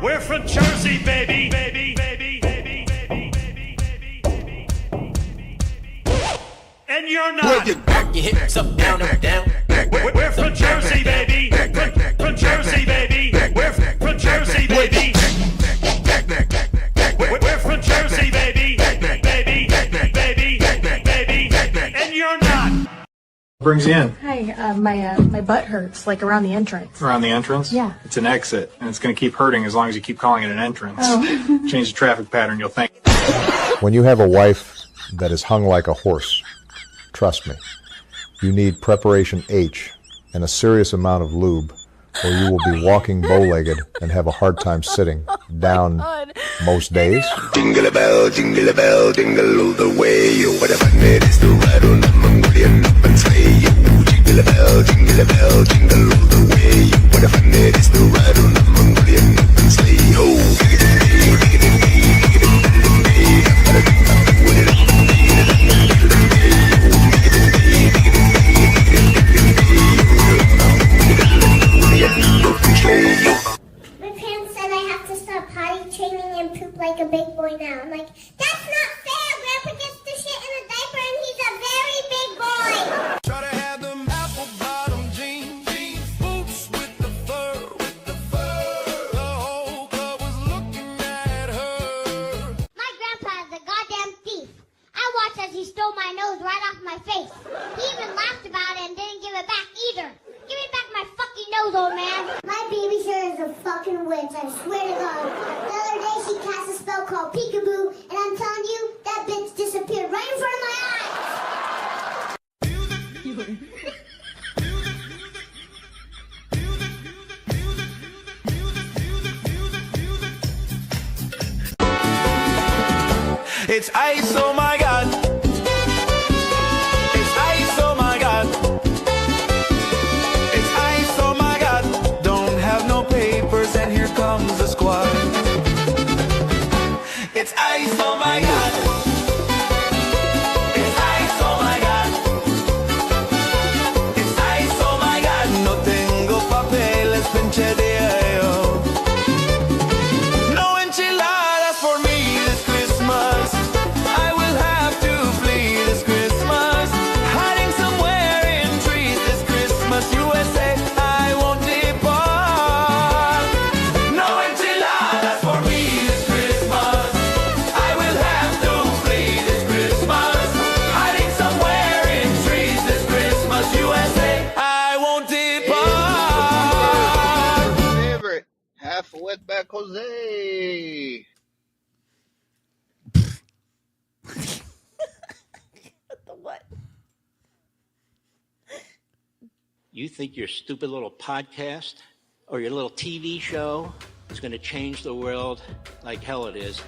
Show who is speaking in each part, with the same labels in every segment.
Speaker 1: We're from Jersey, baby, baby, baby, baby, baby, baby, baby, baby, baby. And you're not.
Speaker 2: Back your hips up, down, up, down.
Speaker 1: We're from Jersey, baby. From Jersey, baby. We're from Jersey, baby. We're from Jersey, baby. Baby, baby, baby, and you're not.
Speaker 3: Brings you in?
Speaker 4: Hi, my butt hurts, like around the entrance.
Speaker 3: Around the entrance?
Speaker 4: Yeah.
Speaker 3: It's an exit, and it's going to keep hurting as long as you keep calling it an entrance.
Speaker 4: Oh.
Speaker 3: Change the traffic pattern, you'll think.
Speaker 5: When you have a wife that is hung like a horse, trust me, you need preparation H and a serious amount of lube, or you will be walking bow-legged and have a hard time sitting down most days.
Speaker 6: Jingle a bell, jingle all the way. What a fun it is to ride on a Mongolian open sleigh. Jingle a bell, jingle all the way. What a fun it is to ride on a Mongolian open sleigh. Ho,
Speaker 7: my parents said I have to stop potty training and poop like a big boy now. I'm like, that's not fair. Grandpa gets to shit in a diaper and he's a very big boy.
Speaker 8: Try to have them apple bottom jeans, boots with the fur, The whole club was looking at her.
Speaker 7: My grandpa is a goddamn thief. I watched as he stole my nose right off my face. He even laughed about it and didn't give it back either. Give me back my fucking nose, old man. My babysitter is a fucking witch, I swear to God. The other day she cast a spell called Peekaboo, and I'm telling you, that bitch disappeared right in front of my eyes.
Speaker 8: It's ice, oh my God. It's ice, oh my God. It's ice, oh my God. Don't have no papers and here comes the squad. It's ice, oh my God. It's ice, oh my God. It's ice, oh my God. No tengo papeles, pinche diario. No enchiladas for me this Christmas. I will have to flee this Christmas. Hiding somewhere in trees this Christmas. USA, I won't depart. No enchiladas for me this Christmas. I will have to flee this Christmas. Hiding somewhere in trees this Christmas. USA, I won't depart.
Speaker 9: Favorite, half a wetback Jose.
Speaker 4: What?
Speaker 2: You think your stupid little podcast or your little TV show is going to change the world like hell it is?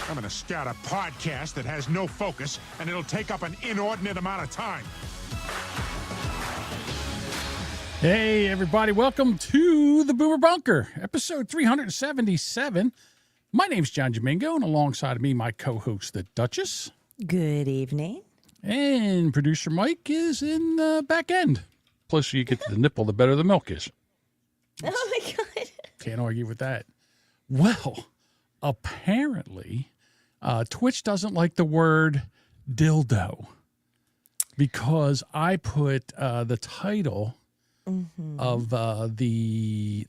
Speaker 10: I'm going to start a podcast that has no focus, and it'll take up an inordinate amount of time.
Speaker 11: Hey, everybody. Welcome to the Boomer Bunker, episode 377. My name's John Domingo, and alongside of me, my co-host, the Duchess.
Speaker 12: Good evening.
Speaker 11: And producer Mike is in the back end. Closer you get to the nipple, the better the milk is.
Speaker 12: Oh, my God.
Speaker 11: Can't argue with that. Well, apparently, Twitch doesn't like the word dildo because I put the title of the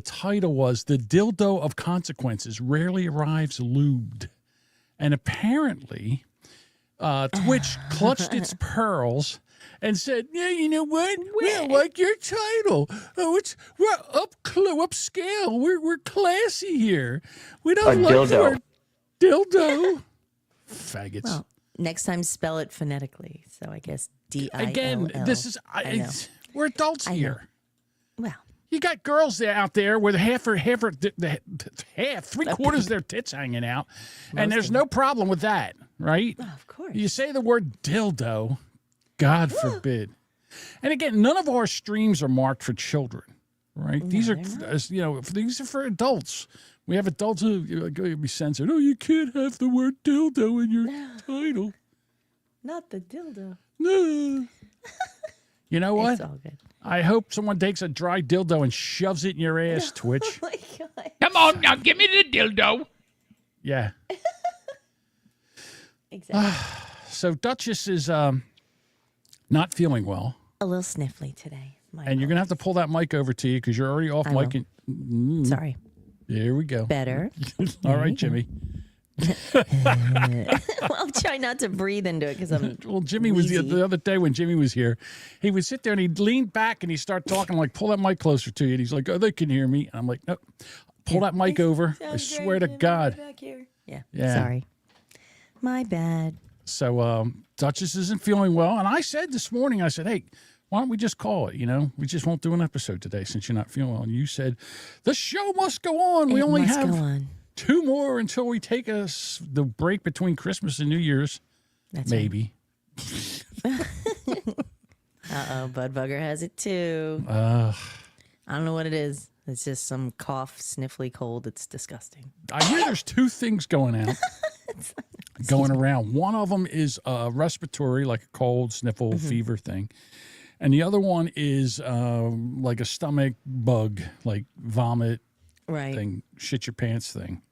Speaker 11: title was The Dildo of Consequences Rarely Arrives Lubed. And apparently, Twitch clutched its pearls and said, yeah, you know what? We don't like your title. Oh, we're upscale. We're classy here. We don't like the word dildo. Faggots.
Speaker 12: Well, next time spell it phonetically. So I guess D-I-L-L.
Speaker 11: Again, this is we're adults here.
Speaker 12: Well,
Speaker 11: you got girls out there with three-quarters of their tits hanging out, and there's no problem with that, right?
Speaker 12: Oh, of course.
Speaker 11: You say the word dildo, God forbid. And again, none of our streams are marked for children, right?
Speaker 12: No,
Speaker 11: These are,
Speaker 12: they're
Speaker 11: these are for adults. We have adults who be censored. Oh, you can't have the word dildo in your title.
Speaker 12: Not the dildo.
Speaker 11: No. You know what?
Speaker 12: It's all good.
Speaker 11: I hope someone takes a dry dildo and shoves it in your ass, Twitch.
Speaker 12: Oh my God.
Speaker 13: Come on, now give me the dildo.
Speaker 11: Yeah.
Speaker 12: Exactly.
Speaker 11: So Duchess is not feeling well.
Speaker 12: A little sniffly today.
Speaker 11: And you're going to have to pull that mic over to you because you're already off mic.
Speaker 12: Sorry.
Speaker 11: There we go.
Speaker 12: Better.
Speaker 11: All right, Jimmy.
Speaker 12: Well, I'm trying not to breathe into it because I'm.
Speaker 11: Well, Jimmy was the other day when Jimmy was here. He would sit there and he'd lean back and he'd start talking like, pull that mic closer to you. And he's like, oh, they can hear me. And I'm like, no, pull that mic over. I swear to God.
Speaker 12: Yeah. Sorry. My bad.
Speaker 11: So Duchess isn't feeling well. And I said this morning, I said, hey, why don't we just call it? You know, we just won't do an episode today since you're not feeling well. And you said, the show must go on. We only have 2 more until we take the break between Christmas and New Year's.
Speaker 12: That's
Speaker 11: maybe.
Speaker 12: Uh-oh, Budbugger has it too. I don't know what it is. It's just some cough, sniffly cold. It's disgusting.
Speaker 11: I hear there's 2 things going around. One of them is respiratory, like a cold, sniffle, fever thing. And the other one is like a stomach bug, like vomit thing, shit your pants thing.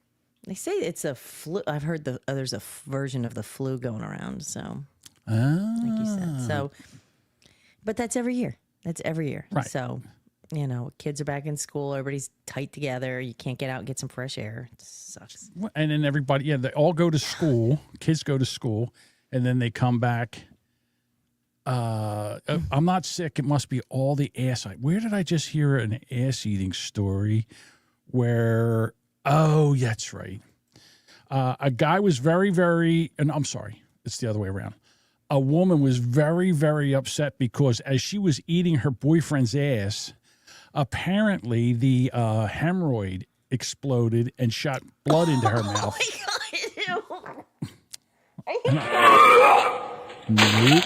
Speaker 12: They say it's a flu. I've heard there's a version of the flu going around. So, like you said. So, but that's every year.
Speaker 11: Right.
Speaker 12: So, you know, kids are back in school. Everybody's tight together. You can't get out and get some fresh air. It sucks.
Speaker 11: And then everybody, they all go to school. Kids go to school, and then they come back. I'm not sick. It must be all the ass. Where did I just hear an ass-eating story where, oh, that's right. A guy was very, very, and I'm sorry, it's the other way around. A woman was very, very upset because as she was eating her boyfriend's ass, apparently the hemorrhoid exploded and shot blood into her mouth. Nope.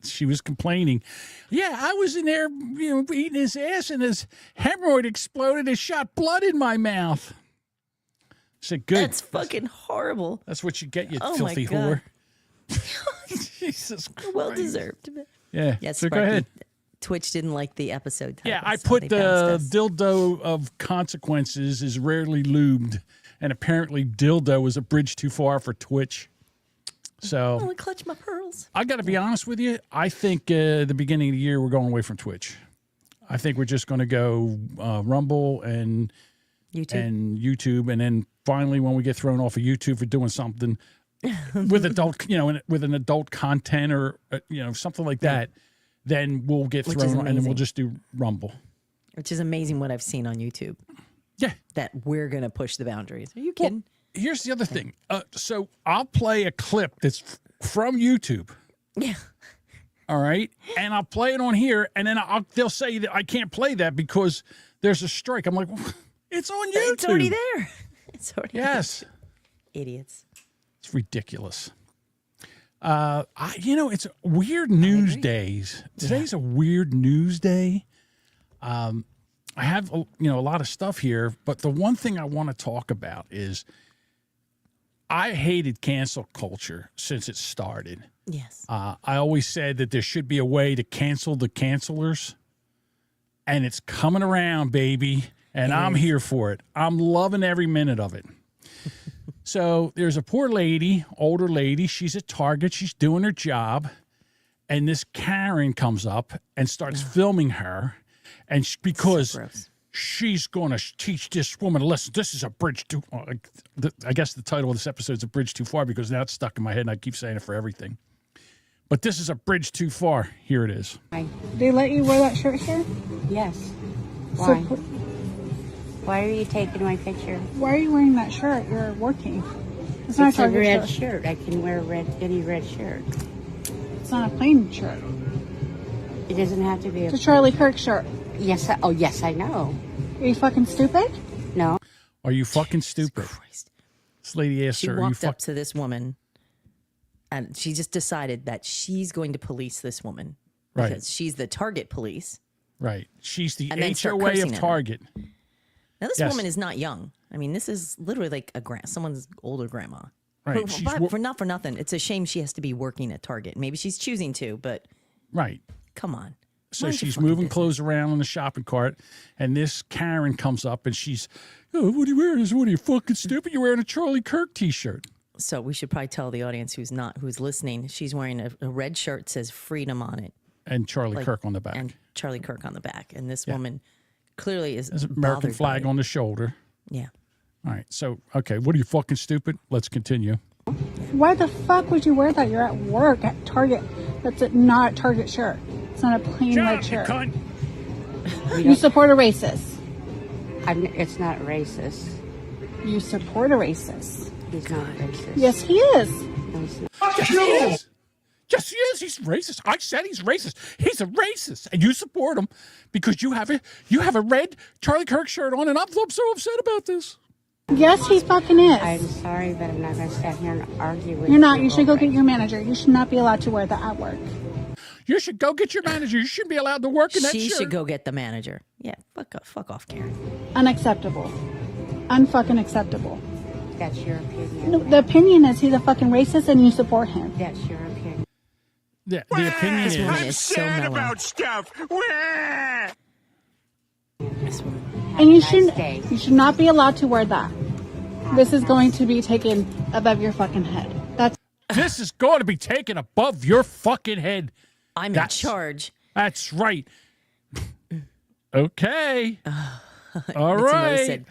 Speaker 11: She was complaining. Yeah, I was in there, eating his ass, and his hemorrhoid exploded and shot blood in my mouth. I said, good.
Speaker 12: That's fucking horrible.
Speaker 11: That's what you get, you
Speaker 12: Oh
Speaker 11: filthy
Speaker 12: my God.
Speaker 11: whore. Jesus Christ.
Speaker 12: Well deserved.
Speaker 11: Yeah.
Speaker 12: Yes,
Speaker 11: so go
Speaker 12: Sparky.
Speaker 11: ahead.
Speaker 12: Twitch didn't like the episode title.
Speaker 11: Yeah, I
Speaker 12: so
Speaker 11: put
Speaker 12: they
Speaker 11: the
Speaker 12: bounced us.
Speaker 11: dildo of consequences is rarely lubed, and apparently dildo is a bridge too far for Twitch. So
Speaker 12: I want to clutch my pearls.
Speaker 11: I got to be honest with you. I think the beginning of the year we're going away from Twitch. I think we're just going to go Rumble and YouTube, and then finally when we get thrown off of YouTube for doing something with adult, with an adult content or something like that, then we'll get
Speaker 12: Which is
Speaker 11: thrown, and then we'll
Speaker 12: amazing.
Speaker 11: just do Rumble.
Speaker 12: Which is amazing what I've seen on YouTube.
Speaker 11: Yeah.
Speaker 12: That we're going to push the boundaries. Are you kidding?
Speaker 11: Here's the other thing. So I'll play a clip that's from YouTube.
Speaker 12: Yeah.
Speaker 11: All right. And I'll play it on here, and then they'll say that I can't play that because there's a strike. I'm like, well, it's on YouTube.
Speaker 12: It's already there. It's already
Speaker 11: Yes.
Speaker 12: Idiots.
Speaker 11: It's ridiculous. It's weird news days. Today's a weird news day. I have, a lot of stuff here, but the one thing I want to talk about is I hated cancel culture since it started.
Speaker 12: Yes.
Speaker 11: I always said that there should be a way to cancel the cancelers, and it's coming around, baby, and I'm here for it. I'm loving every minute of it. So there's a poor lady, older lady. She's at Target. She's doing her job, and this Karen comes up and starts filming her, and because she's going to teach this woman a lesson. This is a bridge too. I guess the title of this episode is "A Bridge Too Far" because now it's stuck in my head, and I keep saying it for everything. But this is a bridge too far. Here it is.
Speaker 14: They let you wear that shirt here?
Speaker 15: Yes.
Speaker 14: So,
Speaker 15: Why? Why are you taking my picture?
Speaker 14: why are you wearing that shirt? You're working. It's
Speaker 15: It's
Speaker 14: not a
Speaker 15: a
Speaker 14: Target
Speaker 15: red
Speaker 14: shirt.
Speaker 15: shirt. I can wear any red shirt.
Speaker 14: It's not a plain shirt.
Speaker 15: It doesn't have to be
Speaker 14: It's a Charlie Kirk shirt.
Speaker 15: Yes. Yes, I know.
Speaker 14: Are you fucking stupid?
Speaker 15: No.
Speaker 11: Are you fucking stupid? This lady asked
Speaker 12: She
Speaker 11: her, are you
Speaker 12: walked up to this woman, and she just decided that she's going to police this woman.
Speaker 11: Right.
Speaker 12: Because she's the Target police.
Speaker 11: Right. She's the
Speaker 12: And then start
Speaker 11: HOA
Speaker 12: cursing
Speaker 11: of
Speaker 12: at her.
Speaker 11: Target.
Speaker 12: Now, this
Speaker 11: Yes.
Speaker 12: woman is not young. I mean, this is literally like someone's older grandma.
Speaker 11: Right.
Speaker 12: Who,
Speaker 11: She's
Speaker 12: but not for nothing. It's a shame she has to be working at Target. Maybe she's choosing to, but
Speaker 11: Right.
Speaker 12: Come on.
Speaker 11: So
Speaker 12: Mind your
Speaker 11: she's
Speaker 12: fucking
Speaker 11: moving
Speaker 12: business.
Speaker 11: clothes around in the shopping cart, and this Karen comes up, and she's, oh, what are you wearing? What are you fucking stupid? You're wearing a Charlie Kirk T-shirt.
Speaker 12: So we should probably tell the audience who's listening. She's wearing a red shirt, says freedom on it.
Speaker 11: And Charlie Kirk on the back.
Speaker 12: And Charlie Kirk on the back. And this woman clearly is
Speaker 11: There's an American
Speaker 12: bothered
Speaker 11: flag
Speaker 12: by it.
Speaker 11: on the shoulder.
Speaker 12: Yeah.
Speaker 11: All right. So, okay, what are you fucking stupid? Let's continue.
Speaker 14: Why the fuck would you wear that? You're at work at Target. That's not a Target shirt. It's not a plain red shirt. You support a racist.
Speaker 15: It's not racist.
Speaker 14: You support a racist.
Speaker 15: He's not racist.
Speaker 14: Yes, he is.
Speaker 15: No, he's not.
Speaker 11: Yes, he is. Yes, he is. He's racist. I said he's racist. He's a racist, and you support him because you have a red Charlie Kirk shirt on, and I'm so upset about this.
Speaker 14: Yes, he fucking is.
Speaker 15: I'm sorry, but I'm not going to sit here and argue with you.
Speaker 14: You're not. You should go get your manager. You should not be allowed to wear that at work.
Speaker 11: You should go get your manager. You shouldn't be allowed to work in that
Speaker 12: She
Speaker 11: shirt.
Speaker 12: should go get the manager. Yeah, fuck off, Karen.
Speaker 14: Unacceptable. Unfucking acceptable.
Speaker 15: That's your opinion.
Speaker 14: No, the opinion is he's a fucking racist and you support him.
Speaker 15: That's your opinion.
Speaker 11: The opinion
Speaker 12: This woman
Speaker 11: is
Speaker 12: is so mellow.
Speaker 10: about stuff.
Speaker 12: This woman.
Speaker 14: And you
Speaker 15: Day.
Speaker 14: should not be allowed to wear that. This is going to be taken above your fucking head.
Speaker 11: This is going to be taken above your fucking head.
Speaker 12: I'm in charge.
Speaker 11: That's right. Okay. All right.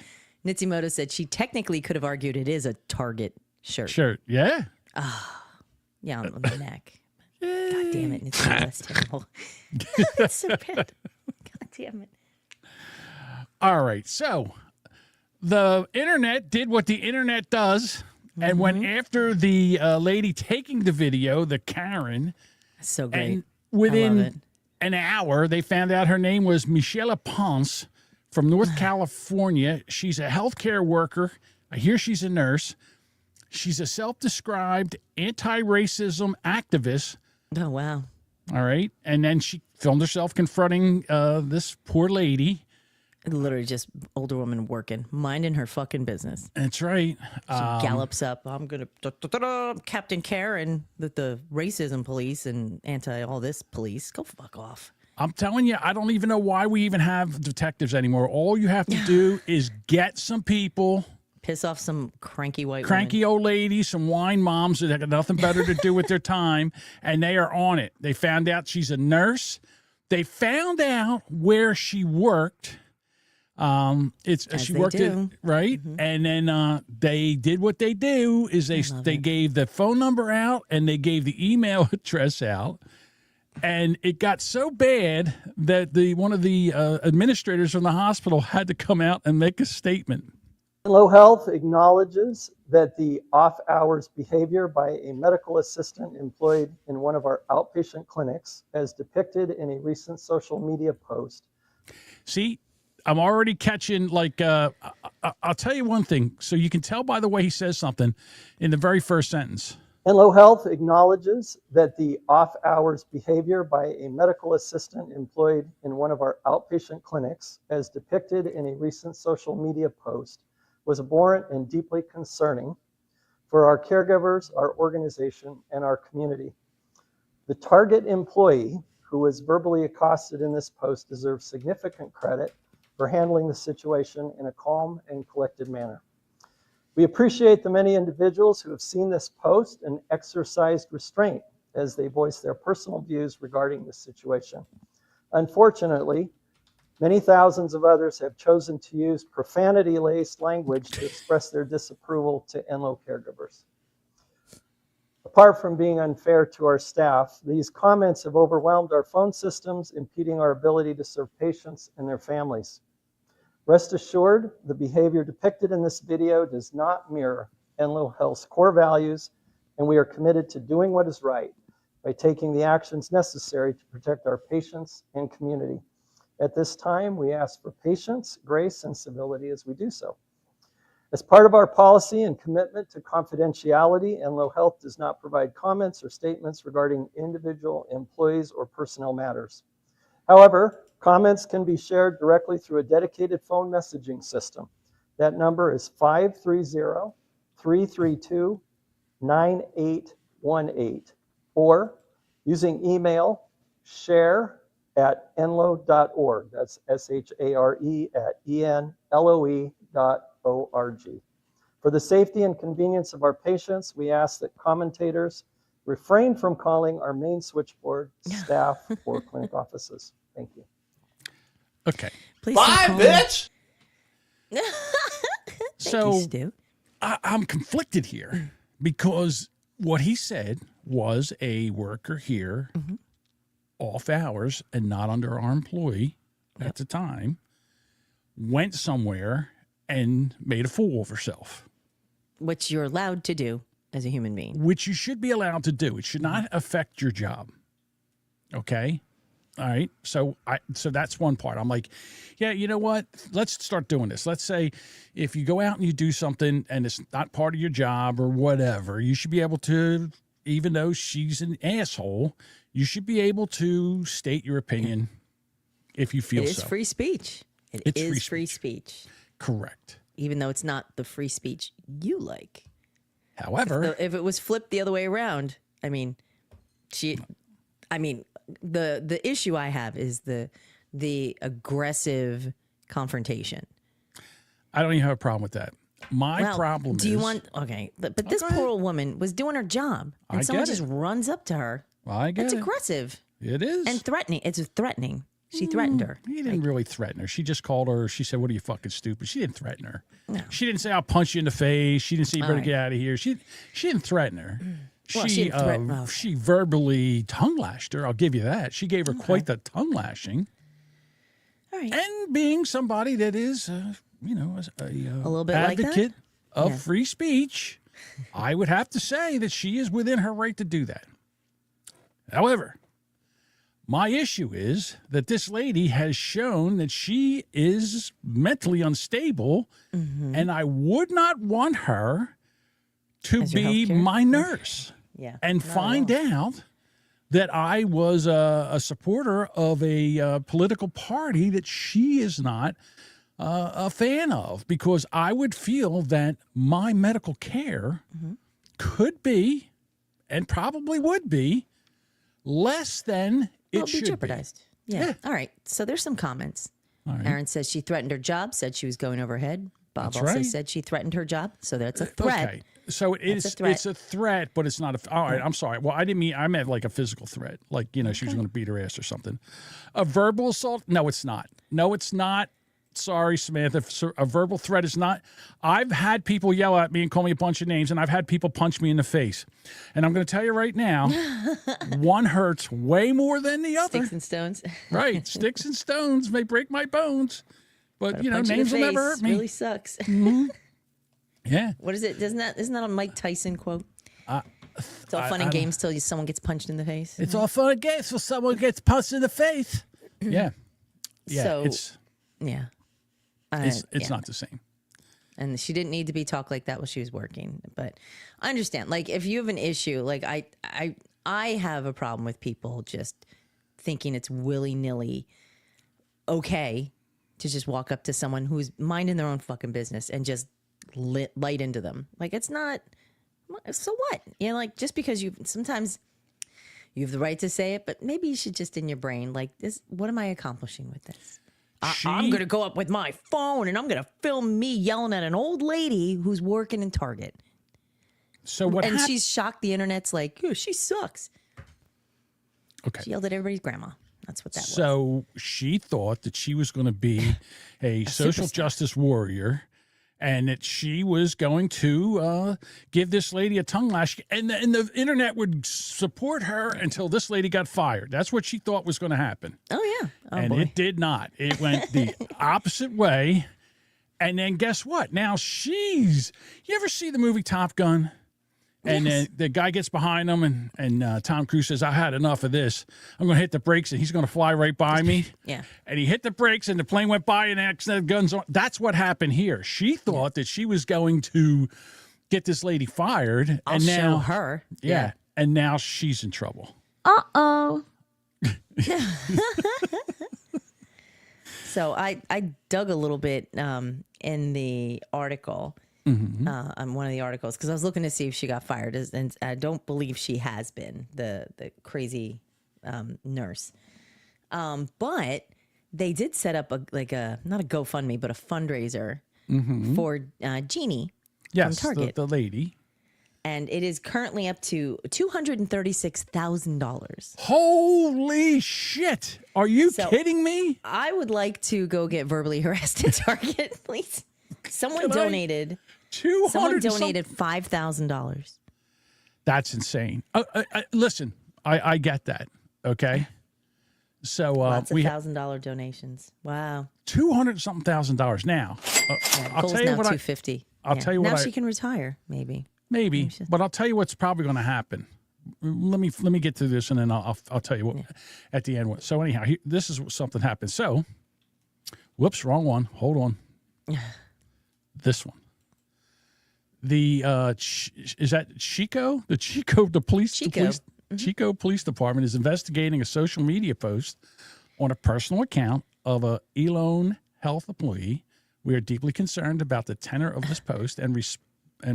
Speaker 12: Nitsimoto said she technically could have argued it is a Target shirt.
Speaker 11: Shirt, yeah.
Speaker 12: Yeah, on the neck. God damn it, Nitsimoto, that's terrible. That's so bad. God damn it.
Speaker 11: All right. So the internet did what the internet does and went after the lady taking the video, the Karen.
Speaker 12: So great.
Speaker 11: And
Speaker 12: I love
Speaker 11: within
Speaker 12: it.
Speaker 11: an hour, they found out her name was Michelle Ponce from North California. She's a healthcare worker. I hear she's a nurse. She's a self-described anti-racism activist.
Speaker 12: Oh, wow.
Speaker 11: All right. And then she filmed herself confronting this poor lady.
Speaker 12: Literally just older woman working, minding her fucking business.
Speaker 11: That's right.
Speaker 12: She gallops up. I'm going to Captain Karen, the racism police and anti-all this police. Go fuck off.
Speaker 11: I'm telling you, I don't even know why we even have detectives anymore. All you have to do is get some people.
Speaker 12: Piss off some cranky white
Speaker 11: Cranky old ladies, some wine moms that have nothing better to do with their time, and they are on it. They found out she's a nurse. They found out where she worked. She worked it right, and then they did what they do is they gave the phone number out and they gave the email address out, and it got so bad that one of the administrators from the hospital had to come out and make a statement.
Speaker 16: Menlo Health acknowledges that the off-hours behavior by a medical assistant employed in one of our outpatient clinics, as depicted in a recent social media post.
Speaker 11: See, I'm already catching, I'll tell you one thing, so you can tell by the way he says something in the very first sentence.
Speaker 16: Menlo Health acknowledges that the off-hours behavior by a medical assistant employed in one of our outpatient clinics, as depicted in a recent social media post, was abhorrent and deeply concerning for our caregivers, our organization, and our community. The target employee who was verbally accosted in this post deserves significant credit for handling the situation in a calm and collected manner. We appreciate the many individuals who have seen this post and exercised restraint as they voice their personal views regarding this situation. Unfortunately, many thousands of others have chosen to use profanity-laced language to express their disapproval to Enloe caregivers. Apart from being unfair to our staff, these comments have overwhelmed our phone systems, impeding our ability to serve patients and their families. Rest assured, the behavior depicted in this video does not mirror Enloe Health's core values, and we are committed to doing what is right by taking the actions necessary to protect our patients and community. At this time, we ask for patience, grace, and civility as we do so. As part of our policy and commitment to confidentiality, Enloe Health does not provide comments or statements regarding individual employees or personnel matters. However, comments can be shared directly through a dedicated phone messaging system. That number is 530-332-9818, or using email share@enlo.org. That's share@enloe.org. For the safety and convenience of our patients, we ask that commentators refrain from calling our main switchboard, staff, or clinic offices. Thank you.
Speaker 11: Okay.
Speaker 12: Please
Speaker 17: bye, bitch.
Speaker 11: So I'm conflicted here because what he said was a worker here off hours and not under our employee at the time went somewhere and made a fool of herself.
Speaker 12: Which you're allowed to do as a human being.
Speaker 11: Which you should be allowed to do. It should not affect your job. Okay? All right. So that's one part. I'm like, yeah, you know what? Let's start doing this. Let's say if you go out and you do something and it's not part of your job or whatever, you should be able to, even though she's an asshole, you should be able to state your opinion if you feel so.
Speaker 12: It is free speech. It's free speech.
Speaker 11: Correct.
Speaker 12: Even though it's not the free speech you like.
Speaker 11: However,
Speaker 12: if it was flipped the other way around, the issue I have is the aggressive confrontation.
Speaker 11: I don't even have a problem with that. My problem is...
Speaker 12: Do you want... Okay, but this poor old woman was doing her job, and someone just runs up to her.
Speaker 11: Well, I get
Speaker 12: That's
Speaker 11: it.
Speaker 12: aggressive.
Speaker 11: It is.
Speaker 12: And threatening. It's threatening. She threatened her.
Speaker 11: He didn't really threaten her. She just called her. She said, "What are you fucking stupid?" She didn't threaten her.
Speaker 12: No.
Speaker 11: She didn't say, "I'll punch you in the face." She didn't say, "You better get out of here." She didn't threaten her.
Speaker 12: Well,
Speaker 11: She verbally tongue lashed her. I'll give you that. She gave her quite the tongue lashing.
Speaker 12: All right.
Speaker 11: And being somebody that is, a
Speaker 12: little bit like that?
Speaker 11: advocate of free speech, I would have to say that she is within her right to do that. However, my issue is that this lady has shown that she is mentally unstable, and I would not want her to be my nurse and find out that I was a supporter of a political party that she is not a fan of, because I would feel that my medical care could be, and probably would be, less than it should be
Speaker 12: jeopardized. Yeah. All right. So there's some comments.
Speaker 11: Right.
Speaker 12: Aaron says she threatened her job, said she was going over her head. Bob
Speaker 11: That's
Speaker 12: also
Speaker 11: right.
Speaker 12: said she threatened her job. So that's a threat.
Speaker 11: Okay. So it's a threat, but it's not a. All right, I'm sorry. Well, I meant like a physical threat, like she was going to beat her ass or something. A verbal assault? No, it's not. No, it's not. Sorry, Samantha. A verbal threat is not. I've had people yell at me and call me a bunch of names, and I've had people punch me in the face. And I'm going to tell you right now, one hurts way more than the other.
Speaker 12: Sticks and stones.
Speaker 11: Right, sticks and stones may break my bones, but
Speaker 12: punch in
Speaker 11: names
Speaker 12: the
Speaker 11: will never
Speaker 12: face
Speaker 11: hurt me.
Speaker 12: Really sucks.
Speaker 11: Yeah.
Speaker 12: What is it? Isn't that a Mike Tyson quote? It's all fun and games till someone gets punched in the face.
Speaker 11: It's all fun and games till someone gets punched in the face. Yeah. Yeah.
Speaker 12: So,
Speaker 11: it's not the same.
Speaker 12: And she didn't need to be talked like that while she was working. But I understand. Like, if you have an issue, like I have a problem with people just thinking it's willy-nilly okay to just walk up to someone who's minding their own fucking business and just light into them. Like, it's not, so what? Just because sometimes you have the right to say it, but maybe you should just in your brain, like, this, what am I accomplishing with this? I'm going to go up with my phone and I'm going to film me yelling at an old lady who's working in Target.
Speaker 11: So what?
Speaker 12: And she's shocked. The internet's like, "Oh, she sucks."
Speaker 11: Okay.
Speaker 12: She yelled at everybody's grandma. That's what that was.
Speaker 11: So she thought that she was going to be a social justice warrior, and that she was going to give this lady a tongue lash, and the internet would support her until this lady got fired. That's what she thought was going to happen.
Speaker 12: Oh, yeah. Oh,
Speaker 11: and
Speaker 12: boy.
Speaker 11: it did not. It went the opposite way. And then guess what? Now you ever see the movie Top Gun? And then the guy gets behind him, and Tom Cruise says, "I had enough of this. I'm going to hit the brakes, and he's going to fly right by me."
Speaker 12: Yeah.
Speaker 11: And he hit the brakes, and the plane went by, and the guns on. That's what happened here. She thought that she was going to get this lady fired.
Speaker 12: I'll
Speaker 11: and now,
Speaker 12: show her.
Speaker 11: Yeah. And now she's in trouble.
Speaker 12: Uh-oh. So I dug a little bit in the article. On one of the articles, because I was looking to see if she got fired, and I don't believe she has been. The crazy nurse. But they did set up not a GoFundMe, but a fundraiser for Jeannie from Target.
Speaker 11: The lady.
Speaker 12: And it is currently up to $236,000.
Speaker 11: Holy shit. Are you kidding me?
Speaker 12: I would like to go get verbally harassed at Target, please. Someone donated $5,000.
Speaker 11: That's insane. Listen, I get that. Okay. So
Speaker 12: lots of $1,000 donations. Wow.
Speaker 11: $200-something thousand now. I'll tell you what.
Speaker 12: $250.
Speaker 11: I'll tell you what.
Speaker 12: Now she can retire, maybe.
Speaker 11: Maybe, but I'll tell you what's probably going to happen. Let me get through this, and then I'll tell you what at the end. So anyhow, this is something happened. So, whoops, wrong one. Hold on. This one. The is that Chico? The police. Chico Police Department is investigating a social media post on a personal account of a Elone Health employee. We are deeply concerned about the tenor of this post and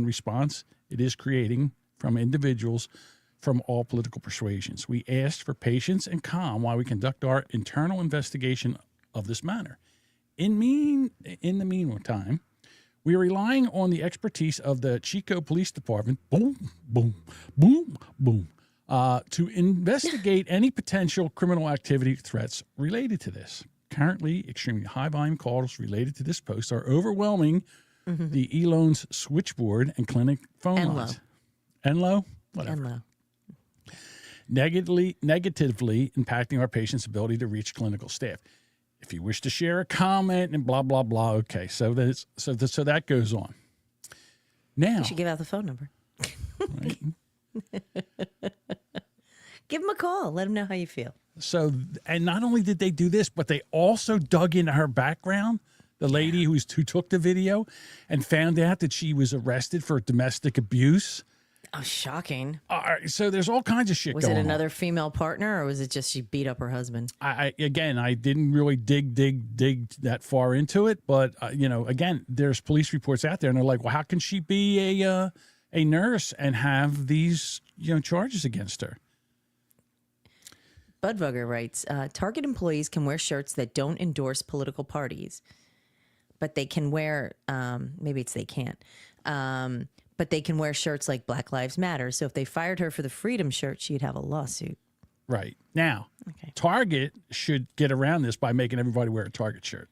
Speaker 11: response it is creating from individuals from all political persuasions. We asked for patience and calm while we conduct our internal investigation of this matter. In the meantime, we are relying on the expertise of the Chico Police Department, to investigate any potential criminal activity threats related to this. Currently, extremely high volume calls related to this post are overwhelming the Elone's switchboard and clinic phone lines. Enlo? Whatever.
Speaker 12: Enlo.
Speaker 11: Negatively impacting our patients' ability to reach clinical staff. If you wish to share a comment and blah, blah, blah. Okay, so that goes on. Now.
Speaker 12: You should give out the phone number.
Speaker 11: Right?
Speaker 12: Give them a call. Let them know how you feel.
Speaker 11: So, and not only did they do this, but they also dug into her background. The lady who took the video and found out that she was arrested for domestic abuse.
Speaker 12: Oh, shocking.
Speaker 11: So there's all kinds of shit going on.
Speaker 12: Was it another female partner, or was it just she beat up her husband?
Speaker 11: I didn't really dig that far into it. But, again, there's police reports out there, and they're like, well, how can she be a nurse and have these, charges against her?
Speaker 12: Budvugger writes, Target employees can wear shirts that don't endorse political parties. But they can wear, maybe it's they can't, but they can wear shirts like Black Lives Matter. So if they fired her for the Freedom shirt, she'd have a lawsuit.
Speaker 11: Right. Now, Target should get around this by making everybody wear a Target shirt.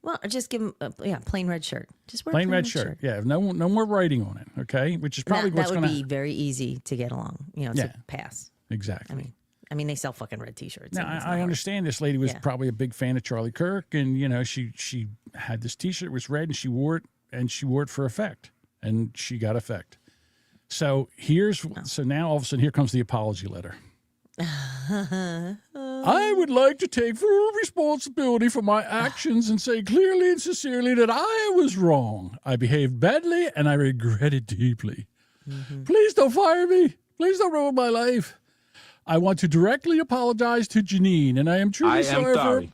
Speaker 12: Well, just give them a plain red shirt. Just wear
Speaker 11: plain
Speaker 12: a
Speaker 11: red shirt. Yeah, no more writing on it, okay? Which is probably what's going to...
Speaker 12: That would be very easy to get along, to pass.
Speaker 11: Exactly.
Speaker 12: I mean, they sell fucking red T-shirts.
Speaker 11: Now, I understand this lady was probably a big fan of Charlie Kirk, and she had this T-shirt, it was red, and she wore it for effect, and she got effect. So now all of a sudden here comes the apology letter. I would like to take full responsibility for my actions and say clearly and sincerely that I was wrong. I behaved badly, and I regret it deeply. Please don't fire me. Please don't ruin my life. I want to directly apologize to Janine, and I am truly sorry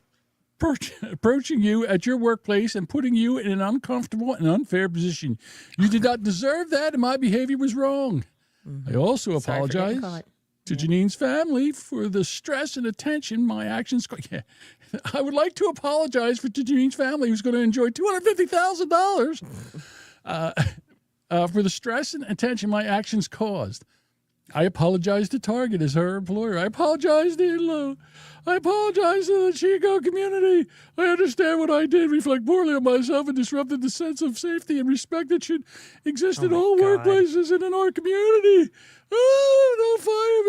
Speaker 11: for approaching you at your workplace and putting you in an uncomfortable and unfair position. You did not deserve that, and my behavior was wrong. I also apologize to Janine's family for the stress and attention my actions. I would like to apologize to Janine's family, who's going to enjoy $250,000 for the stress and attention my actions caused. I apologize to Target as her employer. I apologize to Inlo. I apologize to the Chico community. I understand what I did reflect poorly on myself and disrupted the sense of safety and respect that should exist in all workplaces and in our community. Oh, don't fire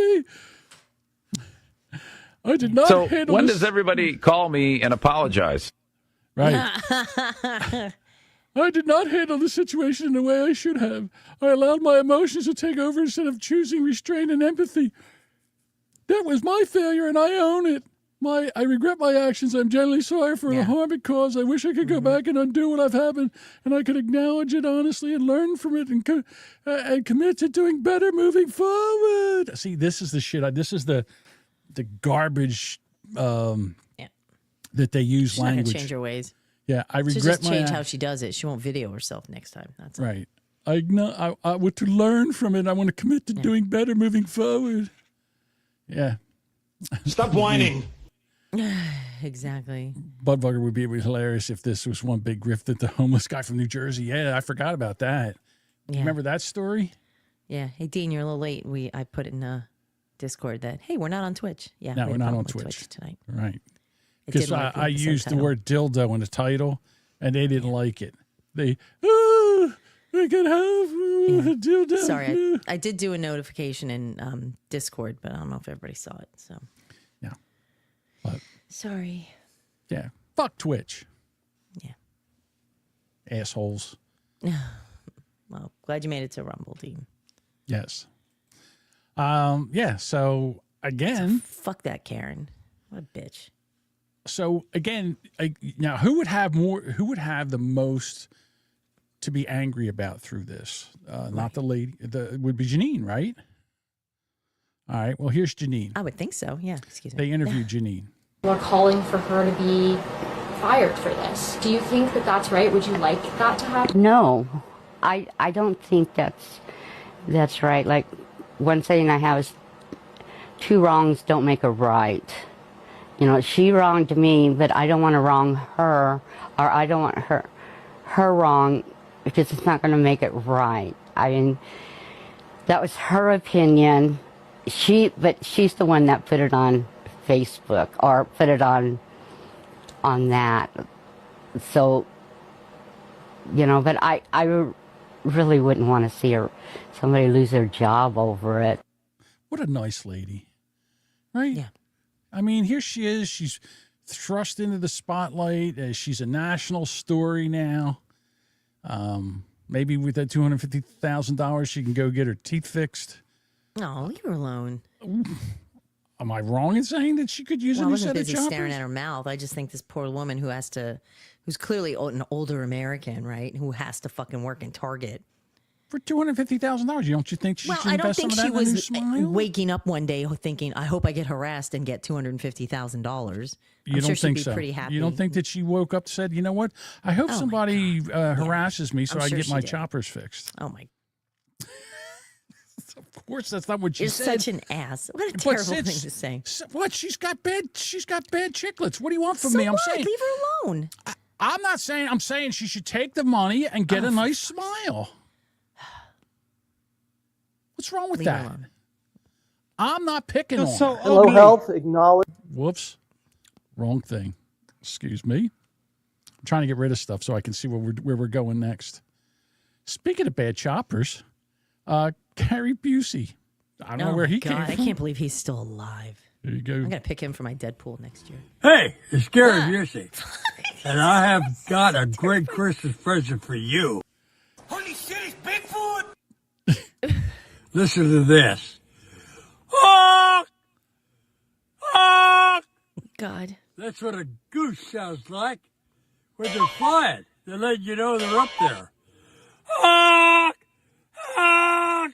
Speaker 11: me. I did not handle
Speaker 17: when
Speaker 11: this.
Speaker 17: does everybody call me and apologize?
Speaker 11: Right. I did not handle the situation in the way I should have. I allowed my emotions to take over instead of choosing restraint and empathy. That was my failure, and I own it. I regret my actions. I'm genuinely sorry for the harm it caused. I wish I could go back and undo what I've happened, and I could acknowledge it honestly and learn from it and commit to doing better moving forward. See, this is the shit. This is the garbage that they use
Speaker 12: She's
Speaker 11: language.
Speaker 12: Not gonna change her ways.
Speaker 11: Yeah, I regret
Speaker 12: She'll just
Speaker 11: my
Speaker 12: change how she does it. She won't video herself next time. That's all.
Speaker 11: Right. I want to learn from it. I want to commit to doing better moving forward. Yeah.
Speaker 1: Stop whining.
Speaker 12: Exactly.
Speaker 11: Budbugger would be hilarious if this was one big grift at the homeless guy from New Jersey. Yeah, I forgot about that.
Speaker 12: Yeah.
Speaker 11: Remember that story?
Speaker 12: Yeah. Hey, Dean, you're a little late. I put in Discord that, hey, we're not on Twitch. Yeah,
Speaker 11: No,
Speaker 12: we had
Speaker 11: we're
Speaker 12: a
Speaker 11: not
Speaker 12: problem
Speaker 11: on
Speaker 12: with
Speaker 11: Twitch
Speaker 12: tonight.
Speaker 11: Right.
Speaker 12: It
Speaker 11: Because
Speaker 12: didn't work
Speaker 11: I
Speaker 12: with the
Speaker 11: used the
Speaker 12: subtitle.
Speaker 11: word dildo in the title, and they didn't like it. We could have a dildo.
Speaker 12: Sorry, I did do a notification in Discord, but I don't know if everybody saw it. So,
Speaker 11: yeah. But,
Speaker 12: sorry.
Speaker 11: yeah. Fuck Twitch.
Speaker 12: Yeah.
Speaker 11: Assholes.
Speaker 12: Well, glad you made it to Rumble, Dean.
Speaker 11: Yes. Yeah. So again,
Speaker 12: fuck that Karen. What a bitch.
Speaker 11: So again, now who would have more? Who would have the most to be angry about through this? Not the lady. It would be Janine, right? All right. Well, here's Janine.
Speaker 12: I would think so. Yeah. Excuse me.
Speaker 11: They interviewed Janine.
Speaker 18: We're calling for her to be fired for this. Do you think that that's right? Would you like that to happen?
Speaker 15: No, I don't think that's right. Like, one saying I have is, two wrongs don't make a right. You know, she wronged me, but I don't want to wrong her, or I don't want her wrong, because it's not going to make it right. I mean, that was her opinion. But she's the one that put it on Facebook, or put it on that. So, you know, but I really wouldn't want to see somebody lose their job over it.
Speaker 11: What a nice lady, right?
Speaker 12: Yeah.
Speaker 11: I mean, here she is. She's thrust into the spotlight. She's a national story now. Maybe with that $250,000, she can go get her teeth fixed.
Speaker 12: No, leave her alone.
Speaker 11: Am I wrong in saying that she could use
Speaker 12: I
Speaker 11: a new
Speaker 12: wasn't
Speaker 11: set of
Speaker 12: busy
Speaker 11: choppers?
Speaker 12: staring at her mouth. I just think this poor woman who's clearly an older American, right? Who has to fucking work in Target.
Speaker 11: For $250,000, don't you think she should
Speaker 12: I don't
Speaker 11: invest
Speaker 12: think
Speaker 11: some
Speaker 12: she
Speaker 11: of that in a new
Speaker 12: was
Speaker 11: smile?
Speaker 12: waking up one day thinking, I hope I get harassed and get $250,000.
Speaker 11: You
Speaker 12: I'm
Speaker 11: don't
Speaker 12: sure she'd
Speaker 11: think
Speaker 12: be
Speaker 11: so?
Speaker 12: pretty happy.
Speaker 11: You don't think that she woke up and said, you know what? I hope somebody harasses me so
Speaker 12: I'm
Speaker 11: I
Speaker 12: sure
Speaker 11: get
Speaker 12: she
Speaker 11: my
Speaker 12: did.
Speaker 11: choppers fixed.
Speaker 12: Oh, my.
Speaker 11: Of course, that's not what she
Speaker 12: You're
Speaker 11: said.
Speaker 12: such an ass. What a
Speaker 11: But
Speaker 12: terrible thing
Speaker 11: since-
Speaker 12: to say.
Speaker 11: What? She's got bad chiclets. What do you want from
Speaker 12: So
Speaker 11: me? I'm
Speaker 12: what?
Speaker 11: saying.
Speaker 12: Leave her alone.
Speaker 11: I'm not saying. I'm saying she should take the money and get a nice smile. What's wrong with
Speaker 12: Leave her
Speaker 11: that?
Speaker 12: alone.
Speaker 11: I'm not picking on
Speaker 16: So
Speaker 11: her.
Speaker 16: Hello Health acknowledge.
Speaker 11: Whoops. Wrong thing. Excuse me. I'm trying to get rid of stuff so I can see where we're going next. Speaking of bad choppers, Gary Busey. I don't know where he came
Speaker 12: God,
Speaker 11: from.
Speaker 12: I can't believe he's still alive.
Speaker 11: There you go.
Speaker 12: I'm going to pick him for my Deadpool next year.
Speaker 19: Hey, it's Gary Busey, and I have got a great Christmas present for you.
Speaker 8: Holy shit, it's Bigfoot!
Speaker 19: Listen to this. Ah! Ah!
Speaker 12: God.
Speaker 19: That's what a goose sounds like when they're flying. They let you know they're up there. Ah! Ah!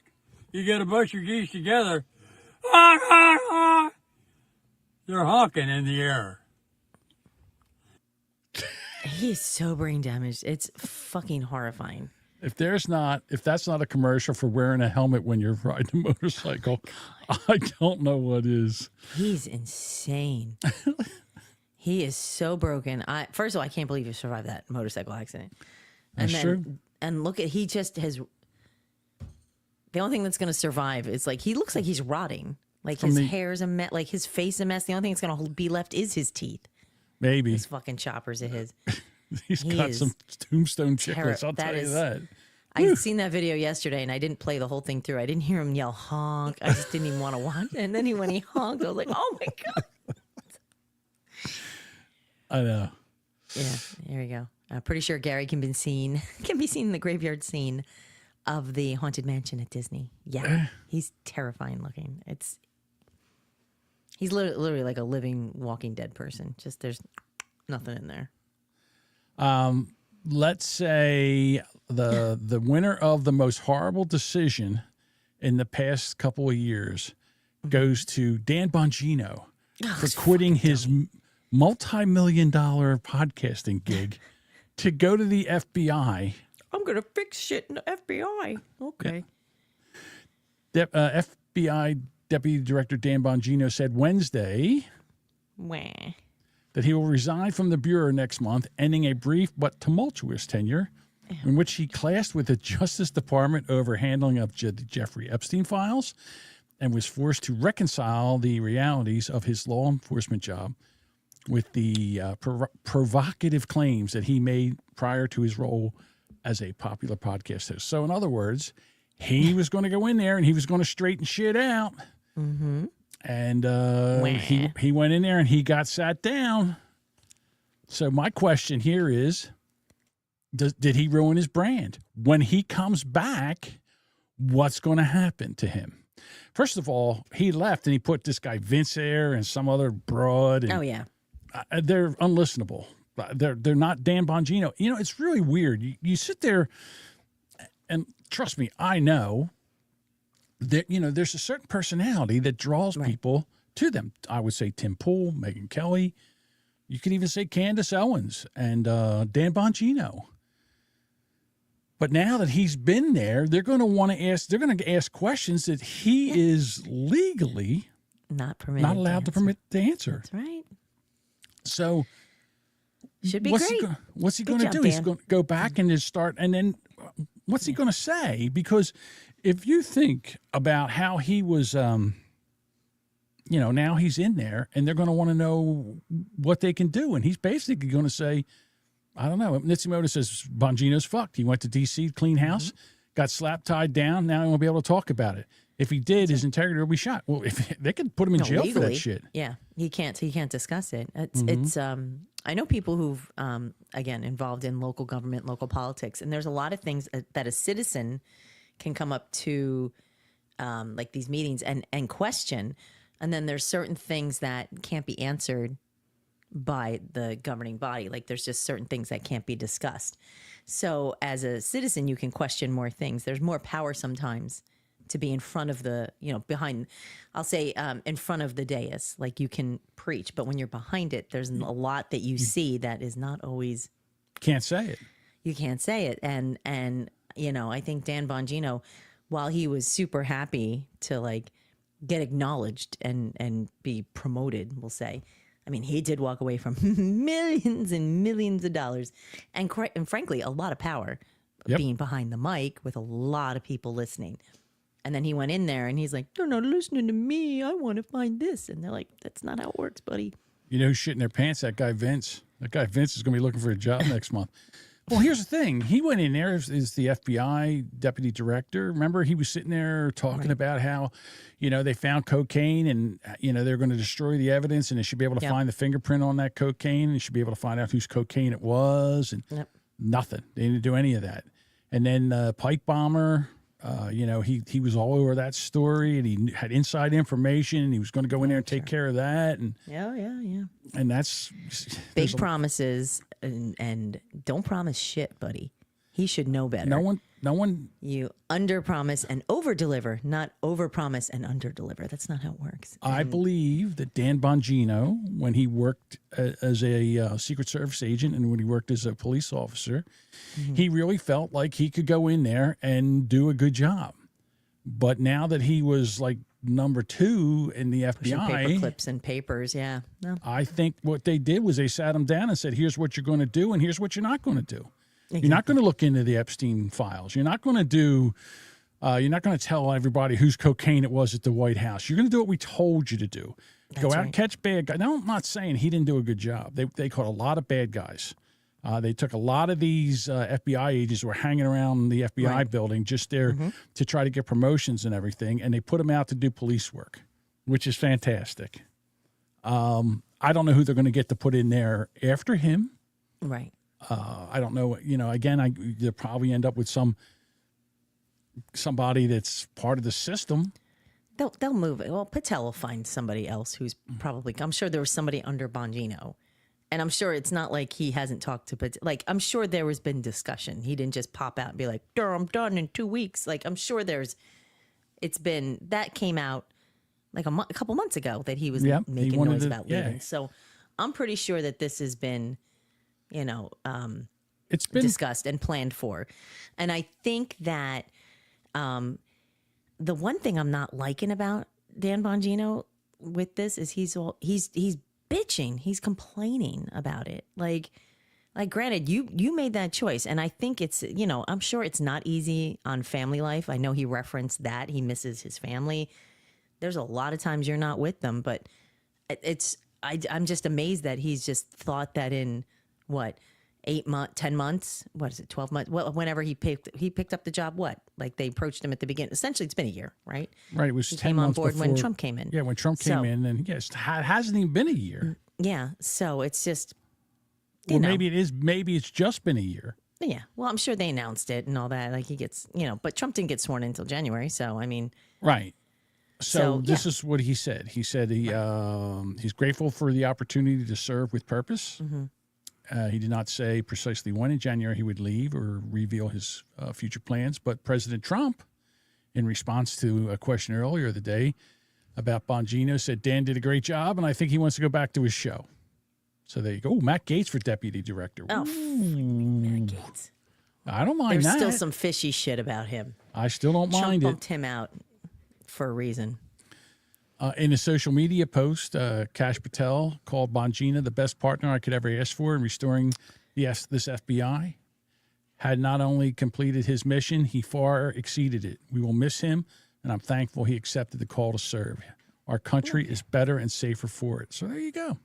Speaker 19: You get a bunch of geese together. Ah! Ah! Ah! They're honking in the air.
Speaker 12: He is so brain damaged. It's fucking horrifying.
Speaker 11: If that's not a commercial for wearing a helmet when you're riding a motorcycle, I don't know what is.
Speaker 12: He's insane. He is so broken. First of all, I can't believe he survived that motorcycle accident. And
Speaker 11: That's
Speaker 12: then,
Speaker 11: true.
Speaker 12: And look at, he just has, the only thing that's going to survive is like, he looks like he's rotting. Like his hair's a mess, like his face a mess. The only thing that's going to be left is his teeth.
Speaker 11: Maybe.
Speaker 12: These fucking choppers of his.
Speaker 11: He's
Speaker 12: He
Speaker 11: got
Speaker 12: is
Speaker 11: some tombstone chiclets, I'll
Speaker 12: that
Speaker 11: tell you
Speaker 12: is-
Speaker 11: that.
Speaker 12: I seen that video yesterday and I didn't play the whole thing through. I didn't hear him yell honk. I just didn't even want to watch it. And then when he honked, I was like, oh my God.
Speaker 11: I know.
Speaker 12: Yeah, there we go. I'm pretty sure Gary can be seen in the graveyard scene of the Haunted Mansion at Disney. Yeah, he's terrifying looking. He's literally like a living, walking dead person. Just there's nothing in there.
Speaker 11: Let's say the winner of the most horrible decision in the past couple of years goes to Dan Bongino for quitting his multi-million-dollar podcasting gig to go to the FBI.
Speaker 12: I'm gonna fix shit in the FBI. Okay.
Speaker 11: The FBI Deputy Director Dan Bongino said Wednesday that he will resign from the Bureau next month, ending a brief but tumultuous tenure in which he clashed with the Justice Department over handling of Jeffrey Epstein files and was forced to reconcile the realities of his law enforcement job with the provocative claims that he made prior to his role as a popular podcast host. So in other words, he was going to go in there and he was going to straighten shit out.
Speaker 12: Mm-hmm.
Speaker 11: And he went in there and he got sat down. So my question here is, did he ruin his brand? When he comes back, what's going to happen to him? First of all, he left and he put this guy Vince there and some other broad. And,
Speaker 12: oh, yeah.
Speaker 11: They're unlistenable. They're not Dan Bongino. You know, it's really weird. You sit there and trust me, I know that, you know, there's a certain personality that draws people to them. I would say Tim Pool, Megyn Kelly. You could even say Candace Owens and Dan Bongino. But now that he's been there, they're going to want to ask. They're going to ask questions that he is legally
Speaker 12: not
Speaker 11: allowed to answer.
Speaker 12: That's right.
Speaker 11: So
Speaker 12: should be
Speaker 11: what's
Speaker 12: great.
Speaker 11: What's he going to do?
Speaker 12: Dan.
Speaker 11: He's going to go back and just start, and then what's he going to say? Because if you think about how he was, you know, now he's in there, and they're going to want to know what they can do, and he's basically going to say, I don't know. Nitsimoto says Bongino's fucked. He went to D.C., clean house, got slapped, tied down. Now he won't be able to talk about it. If he did, his integrity will be shot. Well, if they could put him in jail
Speaker 12: legally,
Speaker 11: for that shit.
Speaker 12: Yeah, he can't discuss it. It's I know people who've again involved in local government, local politics, and there's a lot of things that a citizen can come up to, like these meetings and question, and then there's certain things that can't be answered by the governing body. Like there's just certain things that can't be discussed. So as a citizen, you can question more things. There's more power sometimes to be in front of the, you know, behind, I'll say in front of the dais, like you can preach, but when you're behind it, there's a lot that you see that is not always.
Speaker 11: Can't say it.
Speaker 12: You can't say it. And, you know, I think Dan Bongino, while he was super happy to like get acknowledged and be promoted, we'll say, I mean, he did walk away from millions and millions of dollars and frankly, a lot of power being behind the mic with a lot of people listening. And then he went in there and he's like, they're not listening to me. I want to find this. And they're like, that's not how it works, buddy.
Speaker 11: You know who's shitting their pants? That guy Vince. That guy Vince is going to be looking for a job next month. Well, here's the thing. He went in there as the FBI deputy director. Remember, he was sitting there talking about how, you know, they found cocaine and, you know, they're going to destroy the evidence and they should be able to find the fingerprint on that cocaine and they should be able to find out whose cocaine it was and nothing. They didn't do any of that. And then Pike Bomber, you know, he was all over that story and he had inside information and he was going to go in there and take care of that. And
Speaker 12: yeah.
Speaker 11: And that's
Speaker 12: big promises and don't promise shit, buddy. He should know better.
Speaker 11: No one.
Speaker 12: You under promise and over deliver, not over promise and under deliver. That's not how it works.
Speaker 11: I believe that Dan Bongino, when he worked as a Secret Service agent and when he worked as a police officer, he really felt like he could go in there and do a good job. But now that he was like number 2 in the FBI,
Speaker 12: paper clips and papers, no.
Speaker 11: I think what they did was they sat him down and said, "Here's what you're going to do, and here's what you're not going to do. Exactly. You're not going to look into the Epstein files. You're not going to do. You're not going to tell everybody whose cocaine it was at the White House. You're going to do what we told you to do. Go out and catch bad guys." Now, I'm not saying he didn't do a good job. They caught a lot of bad guys. They took a lot of these FBI agents who were hanging around the FBI building just there to try to get promotions and everything, and they put them out to do police work, which is fantastic. I don't know who they're going to get to put in there after him.
Speaker 12: Right.
Speaker 11: I don't know. You know, again, they'll probably end up with somebody that's part of the system.
Speaker 12: They'll move it. Well, Patel will find somebody else who's probably. I'm sure there was somebody under Bongino. And I'm sure it's not like he hasn't talked to, like, I'm sure there has been discussion. He didn't just pop out and be like, I'm done in 2 weeks. Like, I'm sure that came out like a couple months ago that he was making noise about leaving. So I'm pretty sure that this has been, you know,
Speaker 11: it's been
Speaker 12: discussed and planned for. And I think that the one thing I'm not liking about Dan Bongino with this is he's bitching, he's complaining about it. Like granted, you made that choice, and I think it's, you know, I'm sure it's not easy on family life. I know he referenced that he misses his family. There's a lot of times you're not with them, but I'm just amazed that he's just thought that in what 8 months, 10 months, what is it, 12 months? Well, whenever he picked up the job, what? Like they approached him at the beginning. Essentially, it's been a year, right?
Speaker 11: Right. It was
Speaker 12: he
Speaker 11: 10
Speaker 12: came
Speaker 11: months
Speaker 12: on board
Speaker 11: before,
Speaker 12: when Trump came in.
Speaker 11: Yeah, when Trump came in, and yes, it hasn't even been a year.
Speaker 12: Yeah. So it's just,
Speaker 11: Well, maybe it is. Maybe it's just been a year.
Speaker 12: Yeah. Well, I'm sure they announced it and all that. Like he gets, you know, but Trump didn't get sworn in until January. So I mean,
Speaker 11: right. So this is what he said. He said he's grateful for the opportunity to serve with purpose. He did not say precisely when in January he would leave or reveal his future plans. But President Trump, in response to a question earlier the day about Bongino, said Dan did a great job, and I think he wants to go back to his show. So there you go. Ooh, Matt Gaetz for deputy director.
Speaker 12: Oh, Matt Gaetz.
Speaker 11: I don't mind
Speaker 12: There's
Speaker 11: that.
Speaker 12: still some fishy shit about him.
Speaker 11: I still don't
Speaker 12: Trump
Speaker 11: mind it.
Speaker 12: bumped him out for a reason.
Speaker 11: In a social media post, Kash Patel called Bongino the best partner I could ever ask for in restoring this FBI. Had not only completed his mission, he far exceeded it. We will miss him, and I'm thankful he accepted the call to serve. Our country is better and safer for it. So there you go.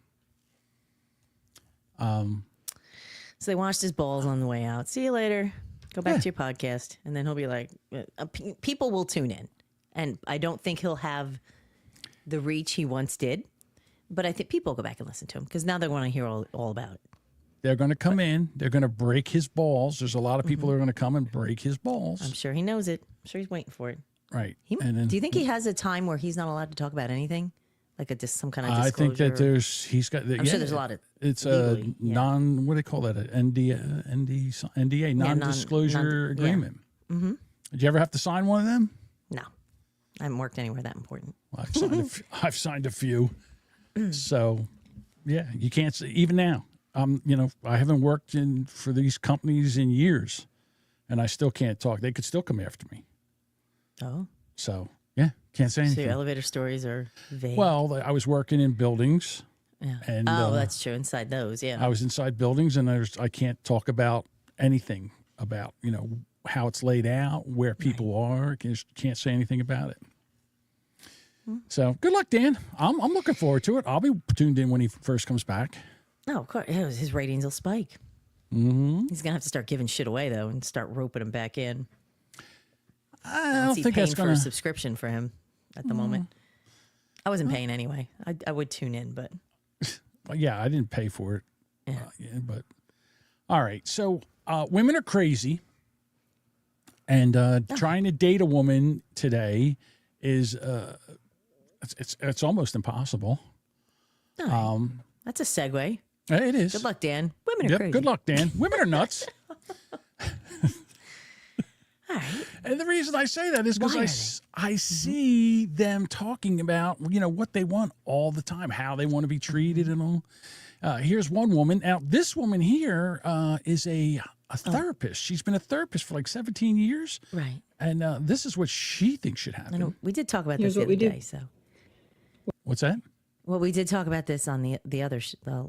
Speaker 12: So they washed his balls on the way out. See you later. Go back to your podcast. And then he'll be like, people will tune in. And I don't think he'll have the reach he once did. But I think people will go back and listen to him because now they want to hear all about it.
Speaker 11: They're going to come in. They're going to break his balls. There's a lot of people who are going to come and break his balls.
Speaker 12: I'm sure he knows it. I'm sure he's waiting for it.
Speaker 11: Right.
Speaker 12: Do you think he has a time where he's not allowed to talk about anything? Like some kind of disclosure?
Speaker 11: I think that he's got.
Speaker 12: I'm sure there's a lot of.
Speaker 11: It's
Speaker 12: legally,
Speaker 11: what do they call that? An NDA, non-disclosure agreement.
Speaker 12: Yeah. Mm-hmm.
Speaker 11: Did you ever have to sign one of them?
Speaker 12: No, I haven't worked anywhere that important.
Speaker 11: Well, I've signed a few. So, yeah, you can't say, even now. I haven't worked for these companies in years, and I still can't talk. They could still come after me.
Speaker 12: Oh.
Speaker 11: So, yeah, can't say anything.
Speaker 12: So your elevator stories are vague.
Speaker 11: Well, I was working in buildings.
Speaker 12: Yeah.
Speaker 11: And,
Speaker 12: that's true. Inside those, yeah.
Speaker 11: I was inside buildings, and I can't talk about anything about, how it's laid out, where people are. Can't say anything about it. So good luck, Dan. I'm looking forward to it. I'll be tuned in when he first comes back.
Speaker 12: No, of course. His ratings will spike.
Speaker 11: Mm-hmm.
Speaker 12: He's going to have to start giving shit away, though, and start roping him back in.
Speaker 11: I don't think that's going
Speaker 12: for a subscription for him at the moment. I wasn't paying anyway. I would tune in, but.
Speaker 11: Yeah, I didn't pay for it. Yeah. But all right. So women are crazy. And trying to date a woman today is it's almost imposterable.
Speaker 12: That's a segue.
Speaker 11: It is.
Speaker 12: Good luck, Dan. Women are crazy.
Speaker 11: Good luck, Dan. Women are nuts.
Speaker 12: All right.
Speaker 11: And the reason I say that is because I see them talking about, what they want all the time, how they want to be treated and all. Here's one woman. Now, this woman here is a therapist. She's been a therapist for like 17 years.
Speaker 12: Right.
Speaker 11: And this is what she thinks should happen.
Speaker 12: I know. We did talk about this the other day. So.
Speaker 11: What's that?
Speaker 12: Well, we did talk about this on the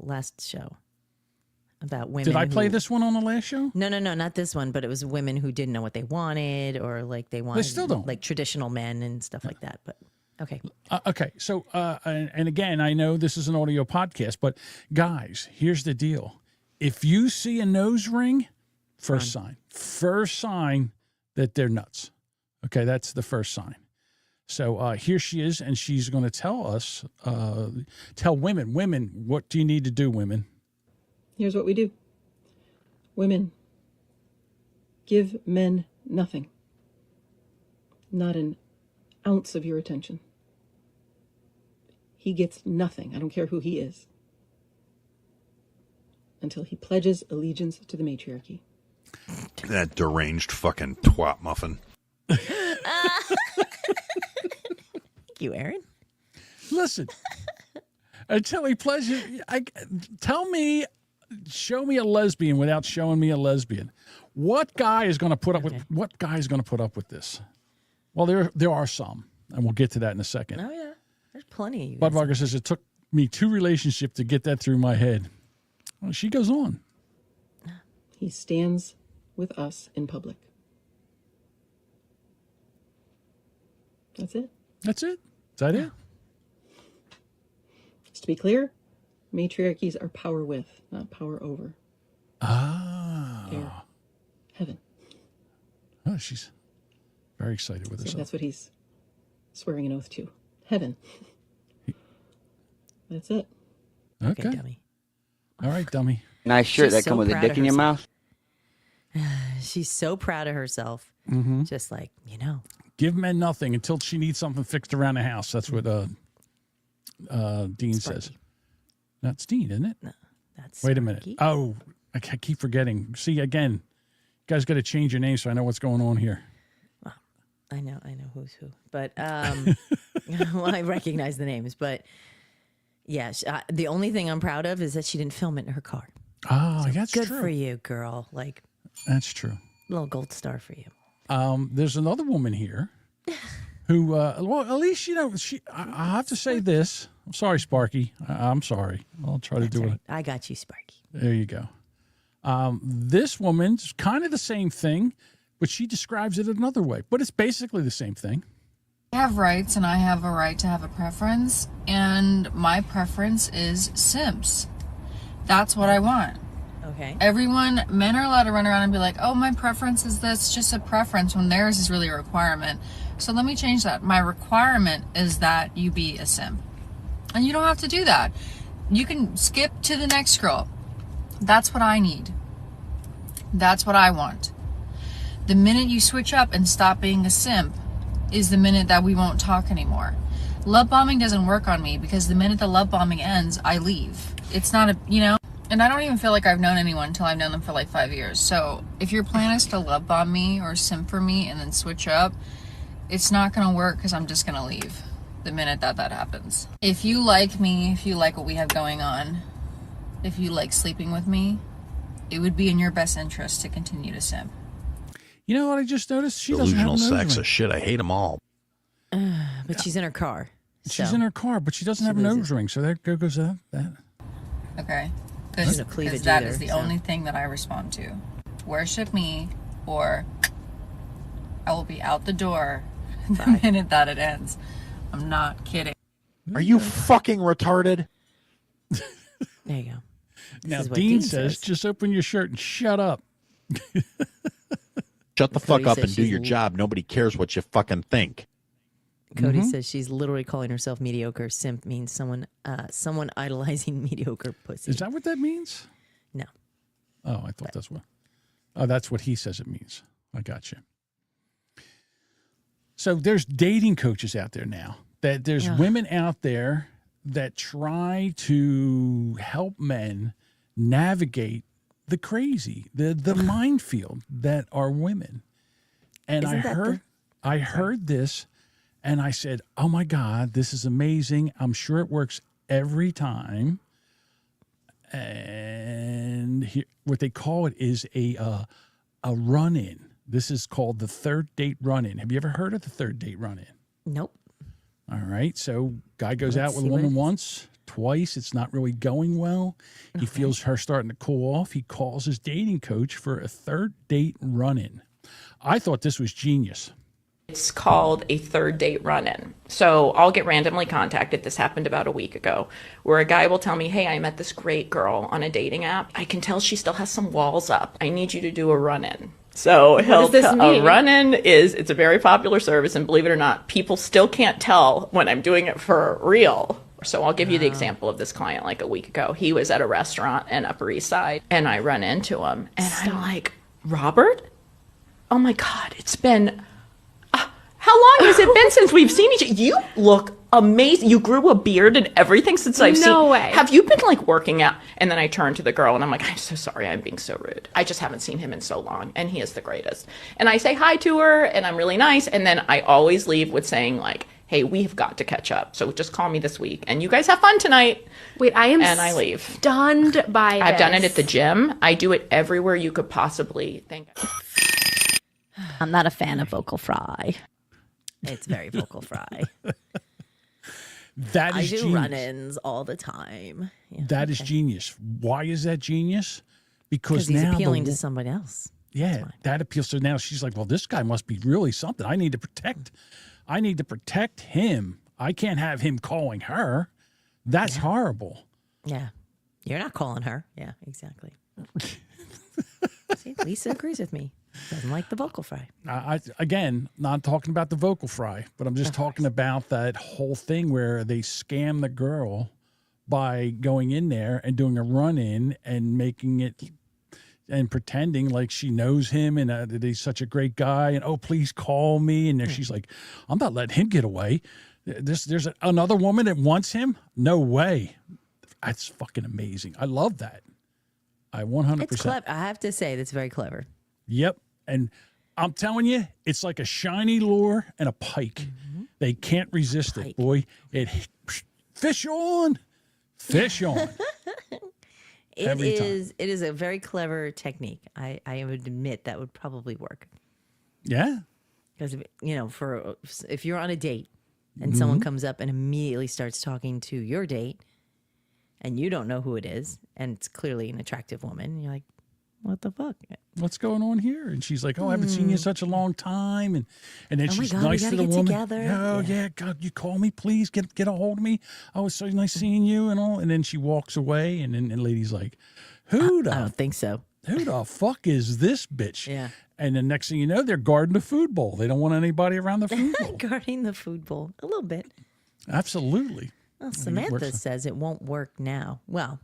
Speaker 12: last show about women.
Speaker 11: Did I play this one on the last show?
Speaker 12: No, not this one. But it was women who didn't know what they wanted, or like they wanted,
Speaker 11: they still don't,
Speaker 12: like traditional men and stuff like that. But okay.
Speaker 11: Okay. So, and again, I know this is an audio podcast, but guys, here's the deal: if you see a nose ring, first sign that they're nuts. Okay, that's the first sign. So here she is, and she's going to tell women, what do you need to do, women?
Speaker 20: Here's what we do. Women, give men nothing. Not an ounce of your attention. He gets nothing. I don't care who he is. Until he pledges allegiance to the matriarchy.
Speaker 21: That deranged fucking twat muffin.
Speaker 12: Thank you, Aaron.
Speaker 11: Listen, until he pledges, show me a lesbian without showing me a lesbian. What guy is going to put up with this? Well, there are some, and we'll get to that in a second.
Speaker 12: Oh yeah. There's plenty of you guys.
Speaker 11: Budweiser says it took me 2 relationships to get that through my head. Well, she goes on.
Speaker 20: He stands with us in public. That's it.
Speaker 11: That's it? Is that it?
Speaker 20: Just to be clear, matriarchies are power with, not power over.
Speaker 11: Ah.
Speaker 20: Air. Heaven.
Speaker 11: Oh, she's very excited with
Speaker 20: So
Speaker 11: herself.
Speaker 20: that's what he's swearing an oath to. Heaven. That's it.
Speaker 11: Okay.
Speaker 12: Dummy.
Speaker 11: All right, dummy.
Speaker 3: Nice shirt
Speaker 12: She's
Speaker 3: that
Speaker 12: so
Speaker 3: come with a
Speaker 12: proud
Speaker 3: dick
Speaker 12: of
Speaker 3: in your
Speaker 12: herself.
Speaker 3: mouth.
Speaker 12: She's so proud of herself.
Speaker 11: Mm-hmm.
Speaker 12: Just like, you know.
Speaker 11: Give men nothing until she needs something fixed around the house. That's what Dean says. That's Dean, isn't it?
Speaker 12: No, that's
Speaker 11: Wait a minute.
Speaker 12: Sparky.
Speaker 11: Oh, I keep forgetting. See, again, you guys got to change your name so I know what's going on here.
Speaker 12: Well, I know who's who. But, well, I recognize the names. But, yeah, the only thing I'm proud of is that she didn't film it in her car.
Speaker 11: Oh,
Speaker 12: So
Speaker 11: that's
Speaker 12: good
Speaker 11: true.
Speaker 12: for you, girl. Like,
Speaker 11: That's true.
Speaker 12: little gold star for you.
Speaker 11: There's another woman here who, well, at least, you know, I have to say this. I'm sorry, Sparky. I'm sorry. I'll try to do it.
Speaker 12: I got you, Sparky.
Speaker 11: There you go. This woman's kind of the same thing, but she describes it another way. But it's basically the same thing.
Speaker 22: I have rights and I have a right to have a preference, and my preference is simps. That's what I want.
Speaker 12: Okay.
Speaker 22: Men are allowed to run around and be like, oh, my preference is this, it's just a preference, when theirs is really a requirement. So let me change that. My requirement is that you be a simp. And you don't have to do that. You can skip to the next girl. That's what I need. That's what I want. The minute you switch up and stop being a simp is the minute that we won't talk anymore. Love bombing doesn't work on me because the minute the love bombing ends, I leave. It's not and I don't even feel like I've known anyone until I've known them for like 5 years. So if your plan is to love bomb me or simp for me and then switch up, it's not going to work because I'm just going to leave the minute that happens. If you like me, if you like what we have going on, if you like sleeping with me, it would be in your best interest to continue to simp.
Speaker 11: You know what I just noticed? She doesn't have
Speaker 21: Delusional
Speaker 11: a nose
Speaker 21: sex
Speaker 11: ring.
Speaker 21: of shit. I hate them all.
Speaker 12: But she's in her car.
Speaker 11: She's
Speaker 12: so.
Speaker 11: in her car, but she doesn't have a nose ring. So there goes that.
Speaker 22: Okay?
Speaker 12: She's no
Speaker 22: Because
Speaker 12: cleavage
Speaker 22: that
Speaker 12: either,
Speaker 22: is the
Speaker 12: so.
Speaker 22: only thing that I respond to. Worship me, or I will be out the door the minute that it ends. I'm not kidding.
Speaker 21: Are you fucking retarded?
Speaker 12: There you go.
Speaker 11: Now,
Speaker 12: is what
Speaker 11: Dean
Speaker 12: Dean
Speaker 11: says,
Speaker 12: says.
Speaker 11: just open your shirt and shut up.
Speaker 21: Shut the
Speaker 12: Cody
Speaker 21: fuck up
Speaker 12: says
Speaker 21: and do
Speaker 12: she's
Speaker 21: your job. Nobody cares what you fucking think.
Speaker 12: Cody says she's literally calling herself mediocre. Simp means someone idolizing mediocre pussy.
Speaker 11: Is that what that means?
Speaker 12: No.
Speaker 11: Oh, I thought that's what. Oh, that's what he says it means. I got you. So there's dating coaches out there now. That there's women out there that try to help men navigate the crazy, the minefield that are women. And I heard this, and I said, "Oh my God, this is amazing! I'm sure it works every time." And here, what they call it is a run-in. This is called the third date run-in. Have you ever heard of the third date run-in?
Speaker 12: Nope.
Speaker 11: All right. So guy goes
Speaker 12: Let's
Speaker 11: out with a
Speaker 12: see what
Speaker 11: woman
Speaker 12: it is.
Speaker 11: once, twice. It's not really going well. He feels her starting to cool off. He calls his dating coach for a third date run-in. I thought this was genius.
Speaker 23: It's called a third date run-in. So I'll get randomly contacted. This happened about a week ago, where a guy will tell me, hey, I met this great girl on a dating app. I can tell she still has some walls up. I need you to do a run-in. So a run-in it's a very popular service, and believe it or not, people still can't tell when I'm doing it for real. So I'll give you the example of this client like a week ago. He was at a restaurant in Upper East Side, and I run into him, and I'm like, Robert? Oh my God, it's been... How long has it been since we've seen each other? You look amazing. You grew a beard and everything since I've seen.
Speaker 18: No way.
Speaker 23: Have you been like working out? And then I turn to the girl and I'm like, I'm so sorry, I'm being so rude. I just haven't seen him in so long, and he is the greatest. And I say hi to her, and I'm really nice. And then I always leave with saying like, hey, we've got to catch up. So just call me this week, and you guys have fun tonight.
Speaker 18: Wait, I am
Speaker 23: and I leave.
Speaker 18: Stunned by this.
Speaker 23: I've done it at the gym. I do it everywhere you could possibly think.
Speaker 24: I'm not a fan of vocal fry.
Speaker 12: It's very vocal fry.
Speaker 11: That
Speaker 12: I
Speaker 11: is
Speaker 12: do
Speaker 11: genius.
Speaker 12: run-ins all the time. Yeah,
Speaker 11: That is genius. Why is that genius? Because
Speaker 12: he's
Speaker 11: now
Speaker 12: appealing to somebody else.
Speaker 11: Yeah, that appeals. So now she's like, well, this guy must be really something. I need to protect him. I can't have him calling her. That's horrible.
Speaker 12: Yeah. You're not calling her. Yeah, exactly. See, Lisa agrees with me. Doesn't like the vocal fry.
Speaker 11: Again, not talking about the vocal fry, but I'm just talking about that whole thing where they scam the girl by going in there and doing a run-in and making it and pretending like she knows him and that he's such a great guy and, oh, please call me. And there she's like, I'm not letting him get away. There's another woman that wants him? No way. That's fucking amazing. I love that. I 100%.
Speaker 12: It's clever. I have to say, that's very clever.
Speaker 11: Yep. And I'm telling you, it's like a shiny lure and a pike. They can't resist it, boy. Fish on. Fish on.
Speaker 12: It is a very clever technique. I would admit that would probably work.
Speaker 11: Yeah.
Speaker 12: Because, if you're on a date and someone comes up and immediately starts talking to your date and you don't know who it is and it's clearly an attractive woman, and you're like, what the fuck?
Speaker 11: What's going on here? And she's like, oh, I haven't seen you in such a long time. And then
Speaker 12: Oh my
Speaker 11: she's
Speaker 12: God, we
Speaker 11: nice
Speaker 12: gotta
Speaker 11: to the
Speaker 12: get
Speaker 11: woman.
Speaker 12: together.
Speaker 11: Oh, yeah, God, you call me, please. Get a hold of me. Oh, it's so nice seeing you and all. And then she walks away, and then the lady's like, I
Speaker 12: don't think so.
Speaker 11: Who the fuck is this bitch?
Speaker 12: Yeah.
Speaker 11: And the next thing you know, they're guarding the food bowl. They don't want anybody around the food bowl.
Speaker 12: Guarding the food bowl. A little bit.
Speaker 11: Absolutely.
Speaker 12: Well, Samantha says it won't work now. Well,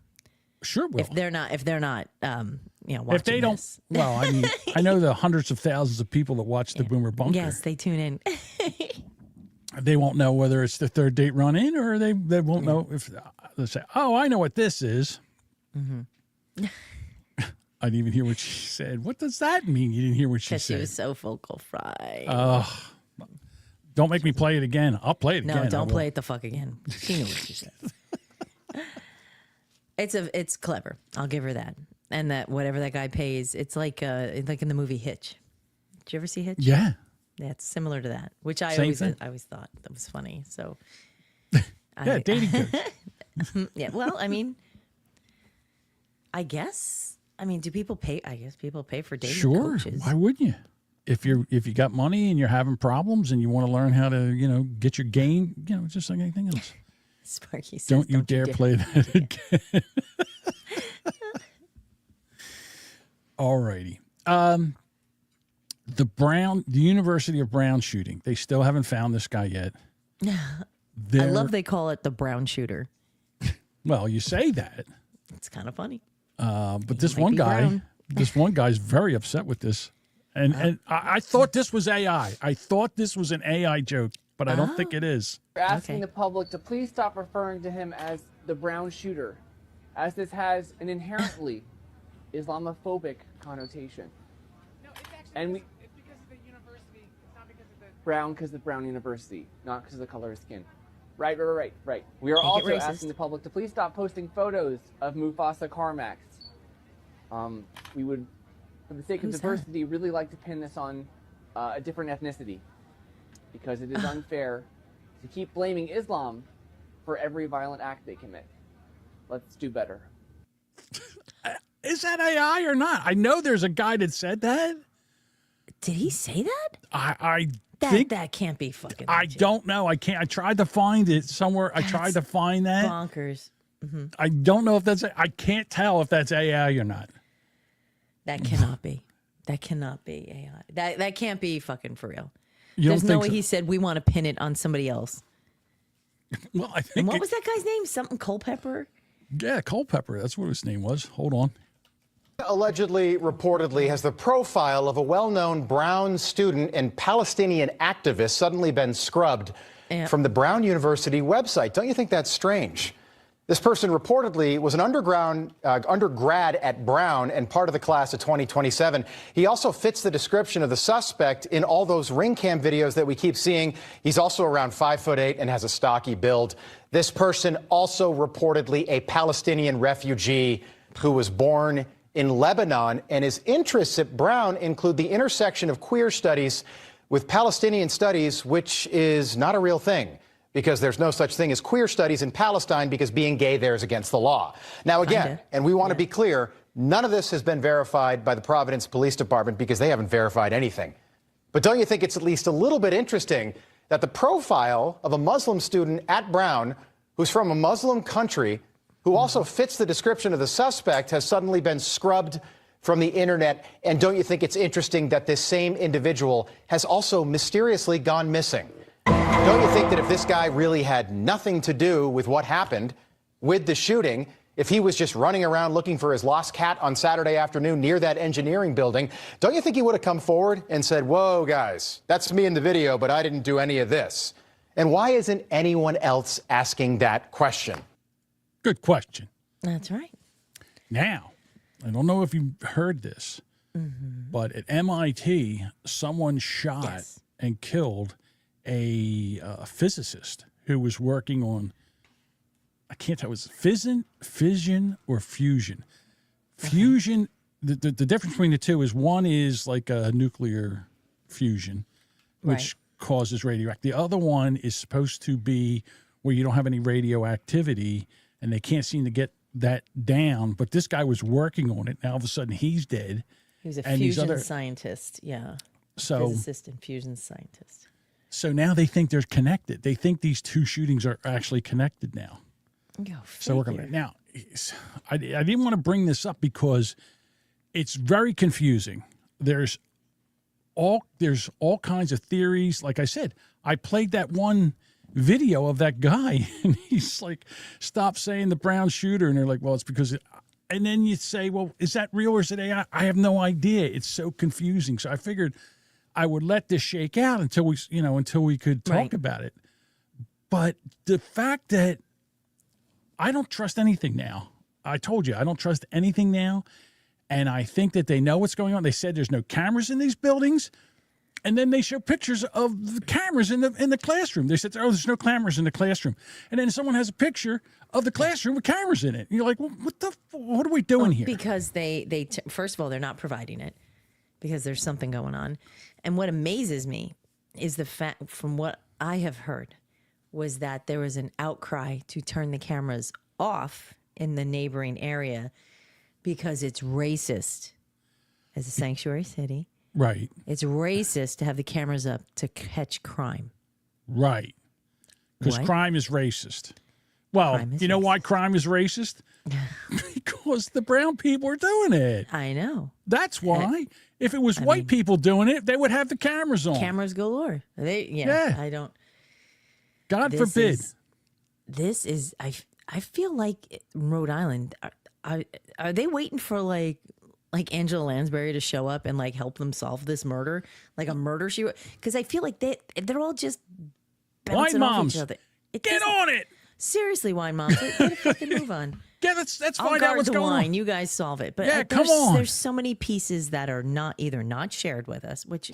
Speaker 11: sure will.
Speaker 12: If they're not, watching
Speaker 11: If they don't,
Speaker 12: this.
Speaker 11: well, I mean, I know the hundreds of thousands of people that watch the Boomer Bunker.
Speaker 12: Yes, they tune in.
Speaker 11: They won't know whether it's the third date run in or they won't know if they say, oh, I know what this is. I didn't even hear what she said. What does that mean? You didn't hear what she
Speaker 12: Because
Speaker 11: said.
Speaker 12: she was so vocal fry.
Speaker 11: Don't make me play it again. I'll play it again.
Speaker 12: No, don't play it the fuck again. She knew what she said. It's clever. I'll give her that. And that whatever that guy pays, it's like in the movie Hitch. Did you ever see Hitch?
Speaker 11: Yeah.
Speaker 12: Yeah, it's similar to that, which I
Speaker 11: Same
Speaker 12: always
Speaker 11: thing.
Speaker 12: thought that was funny. So
Speaker 11: Yeah, dating coach.
Speaker 12: yeah, well, I mean, do people pay? I guess people pay for dating
Speaker 11: Sure.
Speaker 12: coaches.
Speaker 11: Why wouldn't you? If you got money and you're having problems and you want to learn how to, get your game, just like anything else.
Speaker 12: Sparky says,
Speaker 11: Don't you dare play that again. All righty. The University of Brown shooting. They still haven't found this guy yet.
Speaker 12: I love they call it the brown shooter.
Speaker 11: Well, you say that.
Speaker 12: It's kind of funny.
Speaker 11: But this one guy's very upset with this. And I thought this was AI. I thought this was an AI joke, but I don't think it is.
Speaker 3: We're asking the public to please stop referring to him as the brown shooter, as this has an inherently Islamophobic connotation. No, it's actually it's because of the university. It's not because of the brown, because of Brown University, not because of the color of skin. Right. We are also asking the public to please stop posting photos of Mufasa Carmax. We would, for the sake of diversity, really like to pin this on a different ethnicity, because it is unfair to keep blaming Islam for every violent act they commit. Let's do better.
Speaker 11: Is that AI or not? I know there's a guy that said that.
Speaker 12: Did he say that?
Speaker 11: I think
Speaker 12: that can't be fucking.
Speaker 11: I don't know. I can't. I tried to find it somewhere. I tried to find that.
Speaker 12: Bonkers. Mm-hmm.
Speaker 11: I don't know if that's. I can't tell if that's AI or not.
Speaker 12: That cannot be. That cannot be AI. That can't be fucking for real.
Speaker 11: There's
Speaker 12: no way he said we want to pin it on somebody else.
Speaker 11: Well, I think.
Speaker 12: And what was that guy's name? Something Culpepper?
Speaker 11: Yeah, Culpepper. That's what his name was. Hold on.
Speaker 5: Allegedly, reportedly, has the profile of a well-known Brown student and Palestinian activist suddenly been scrubbed from the Brown University website. Don't you think that's strange? This person reportedly was an undergrad at Brown and part of the class of 2027. He also fits the description of the suspect in all those ring cam videos that we keep seeing. He's also around 5'8" and has a stocky build. This person also reportedly a Palestinian refugee who was born in Lebanon, and his interests at Brown include the intersection of queer studies with Palestinian studies, which is not a real thing, because there's no such thing as queer studies in Palestine because being gay there is against the law. Now, again, and we want to be clear, none of this has been verified by the Providence Police Department because they haven't verified anything. But don't you think it's at least a little bit interesting that the profile of a Muslim student at Brown who's from a Muslim country who also fits the description of the suspect has suddenly been scrubbed from the internet? And don't you think it's interesting that this same individual has also mysteriously gone missing? Don't you think that if this guy really had nothing to do with what happened with the shooting, if he was just running around looking for his lost cat on Saturday afternoon near that engineering building, don't you think he would have come forward and said, whoa, guys, that's me in the video, but I didn't do any of this? And why isn't anyone else asking that question?
Speaker 11: Good question.
Speaker 12: That's right.
Speaker 11: Now, I don't know if you heard this, but at MIT, someone shot and killed a physicist who was working on, I can't tell, was it fission or fusion? Fusion, the difference between the two is one is like a nuclear fusion, which causes radioactivity. The other one is supposed to be where you don't have any radioactivity, and they can't seem to get that down. But this guy was working on it. Now, all of a sudden, he's dead.
Speaker 12: He was a fusion scientist,
Speaker 11: So,
Speaker 12: physicist and fusion scientist.
Speaker 11: So now they think they're connected. They think these two shootings are actually connected now. So we're going to now. I didn't want to bring this up because it's very confusing. There's all kinds of theories. Like I said, I played that one video of that guy, and he's like, "Stop saying the Brown shooter," and they're like, "Well, it's because." And then you say, "Well, is that real or is it AI?" I have no idea. It's so confusing. So I figured I would let this shake out until we could talk about it. But the fact that I don't trust anything now. I told you, I don't trust anything now. And I think that they know what's going on. They said there's no cameras in these buildings. And then they show pictures of the cameras in the classroom. They said, oh, there's no cameras in the classroom. And then someone has a picture of the classroom with cameras in it. And you're like, well, what are we doing here?
Speaker 12: Because they first of all, they're not providing it because there's something going on. And what amazes me is the fact, from what I have heard, was that there was an outcry to turn the cameras off in the neighboring area because it's racist as a sanctuary city.
Speaker 11: Right.
Speaker 12: It's racist to have the cameras up to catch crime.
Speaker 11: Right. Because crime is racist. Well, you know why crime is racist? Because the brown people are doing it.
Speaker 12: I know.
Speaker 11: That's why. If it was white people doing it, they would have the cameras on.
Speaker 12: Cameras galore. I don't.
Speaker 11: God forbid.
Speaker 12: I feel like Rhode Island, are they waiting for like Angela Lansbury to show up and like help them solve this murder? Like a murder she, because I feel like they're all just bouncing off each other.
Speaker 11: Get on it.
Speaker 12: Seriously, wine moms, get a fucking move on.
Speaker 11: Yeah, let's find out what's going on.
Speaker 12: You guys solve it. But
Speaker 11: yeah, come on.
Speaker 12: There's so many pieces that are not shared with us, which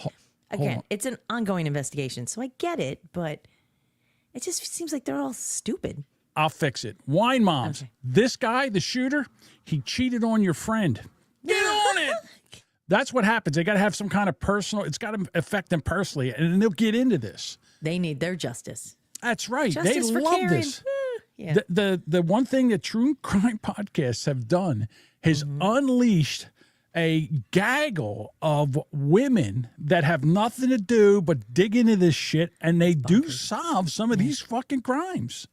Speaker 12: again, it's an ongoing investigation. So I get it, but it just seems like they're all stupid.
Speaker 11: I'll fix it. Wine moms. Okay. This guy, the shooter, he cheated on your friend. Get on it. That's what happens. They got to have some kind of personal, it's got to affect them personally, and then they'll get into this.
Speaker 12: They need their justice.
Speaker 11: That's right.
Speaker 12: Justice
Speaker 11: they
Speaker 12: for
Speaker 11: love
Speaker 12: Karen.
Speaker 11: this.
Speaker 12: Yeah.
Speaker 11: The one thing that true crime podcasts have done is unleashed a gaggle of women that have nothing to do but dig into this shit, and they do solve some of these fucking crimes.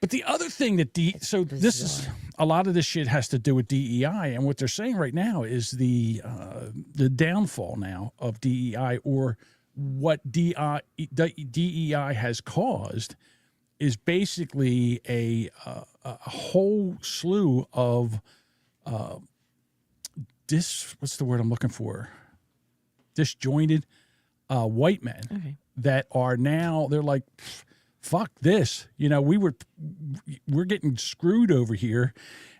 Speaker 11: But the other thing that this is a lot of this shit has to do with DEI, and what they're saying right now is the downfall now of DEI, or what DEI has caused is basically a whole slew of what's the word I'm looking for? Disjointed white men that are now, they're like, fuck this. You know, we're getting screwed over here,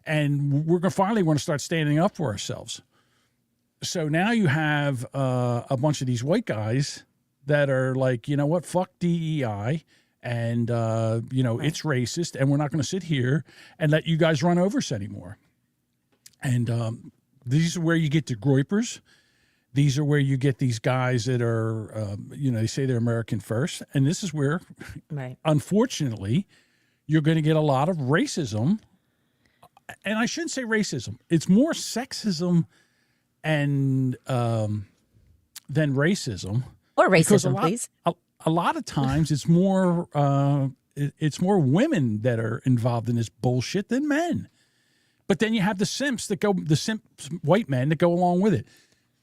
Speaker 11: and we're gonna finally want to start standing up for ourselves. So now you have a bunch of these white guys that are like, you know what, fuck DEI, and it's racist, and we're not going to sit here and let you guys run over us anymore. And these are where you get the groypers These are where you get these guys that are, they say they're American first. And this is where, unfortunately, you're going to get a lot of racism. And I shouldn't say racism. It's more sexism and than racism.
Speaker 12: Or racism, please.
Speaker 11: A lot of times it's more women that are involved in this bullshit than men. But then you have the simps white men that go along with it.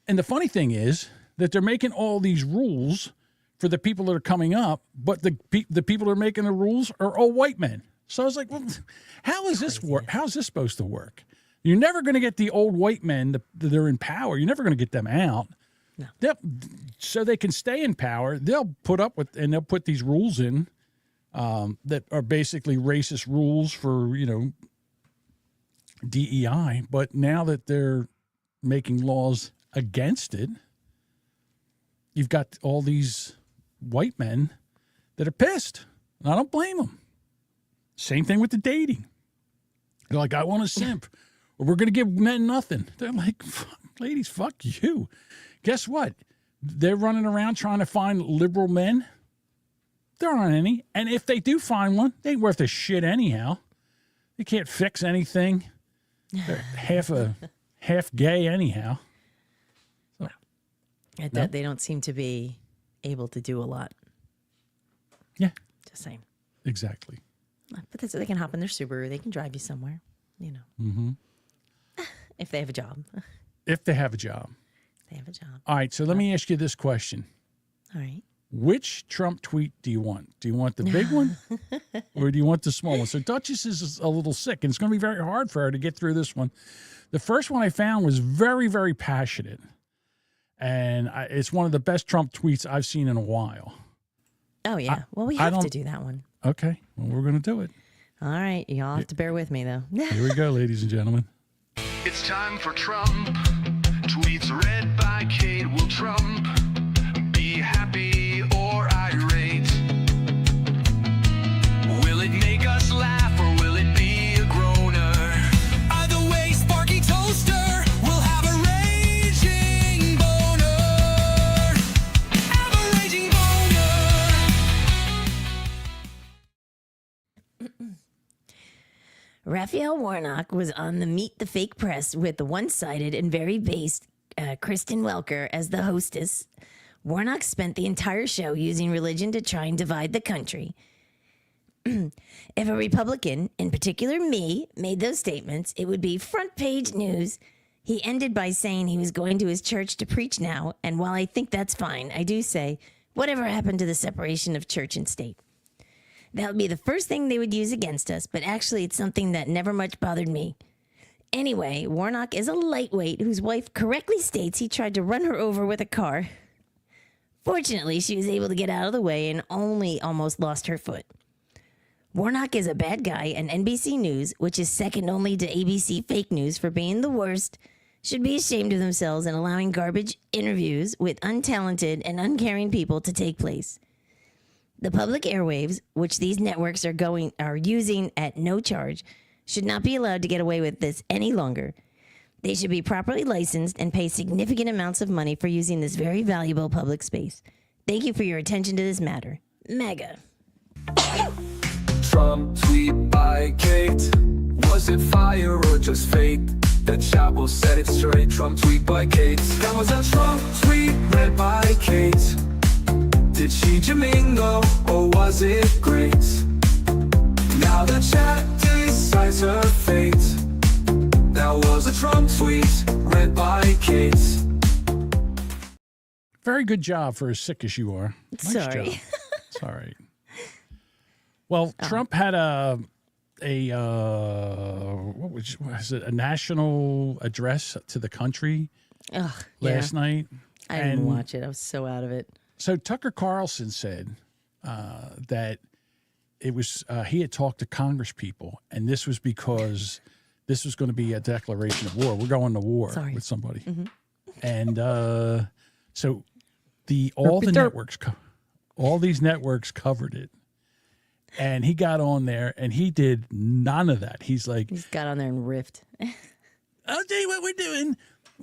Speaker 11: And the funny thing is that they're making all these rules for the people that are coming up, but the people that are making the rules are all white men. So I was like, well, how is this work? How's this supposed to work? You're never going to get the old white men that are in power. You're never going to get them out. No. So they can stay in power. They'll put up with, and they'll put these rules in that are basically racist rules for, DEI. But now that they're making laws against it, you've got all these white men that are pissed. And I don't blame them. Same thing with the dating. They're like, I want a simp, or we're going to give men nothing. They're like, ladies, fuck you. Guess what? They're running around trying to find liberal men. There aren't any. And if they do find one, they ain't worth a shit anyhow. They can't fix anything. They're half gay anyhow. So,
Speaker 12: They don't seem to be able to do a lot.
Speaker 11: Yeah.
Speaker 12: Just saying.
Speaker 11: Exactly.
Speaker 12: But they can hop in their Subaru. They can drive you somewhere,
Speaker 11: Mm-hmm.
Speaker 12: if they have a job.
Speaker 11: If they have a job.
Speaker 12: They have a job.
Speaker 11: All right, so let me ask you this question.
Speaker 12: All right.
Speaker 11: Which Trump tweet do you want? Do you want the big one or do you want the small one? So Duchess is a little sick, and it's going to be very hard for her to get through this one. The first one I found was very, very passionate, and it's one of the best Trump tweets I've seen in a while.
Speaker 12: Oh, yeah. Well, we have to do that one.
Speaker 11: Okay. Well, we're going to do it.
Speaker 12: All right. Y'all have to bear with me, though.
Speaker 11: Here we go, ladies and gentlemen.
Speaker 8: It's time for Trump. Tweets read by Kate. Will Trump be happy or irate? Will it make us laugh or will it be a groaner? Either way, Sparky Toaster will have a raging boner. Have a raging boner.
Speaker 12: Raphael Warnock was on the Meet the Fake Press with the one-sided and very based Kristen Welker as the hostess. Warnock spent the entire show using religion to try and divide the country. If a Republican, in particular me, made those statements, it would be front page news. He ended by saying he was going to his church to preach now, and while I think that's fine, I do say, whatever happened to the separation of church and state? That would be the first thing they would use against us, but actually it's something that never much bothered me. Anyway, Warnock is a lightweight whose wife correctly states he tried to run her over with a car. Fortunately, she was able to get out of the way and only almost lost her foot. Warnock is a bad guy, and NBC News, which is second only to ABC fake news for being the worst, should be ashamed of themselves in allowing garbage interviews with untalented and uncaring people to take place. The public airwaves, which these networks are using at no charge, should not be allowed to get away with this any longer. They should be properly licensed and pay significant amounts of money for using this very valuable public space. Thank you for your attention to this matter. MAGA.
Speaker 8: Trump tweet by Kate. Was it fire or just fake? The chat will set it straight. Trump tweet by Kate. That was a Trump tweet read by Kate. Did she Jamingo or was it great? Now the chat decides her fate. That was a Trump tweet read by Kate.
Speaker 11: Very good job for as sick as you are. Nice
Speaker 12: Sorry.
Speaker 11: job. It's all right. Well, Trump had a what was it? A national address to the country last night.
Speaker 12: I didn't watch it. I was so out of it.
Speaker 11: So Tucker Carlson said that it was he had talked to Congress people, and this was because this was going to be a declaration of war. We're going to war with somebody, and so all these networks covered it, and he got on there and he did none of that. He's got
Speaker 12: on there and riffed.
Speaker 11: I'll tell you what we're doing.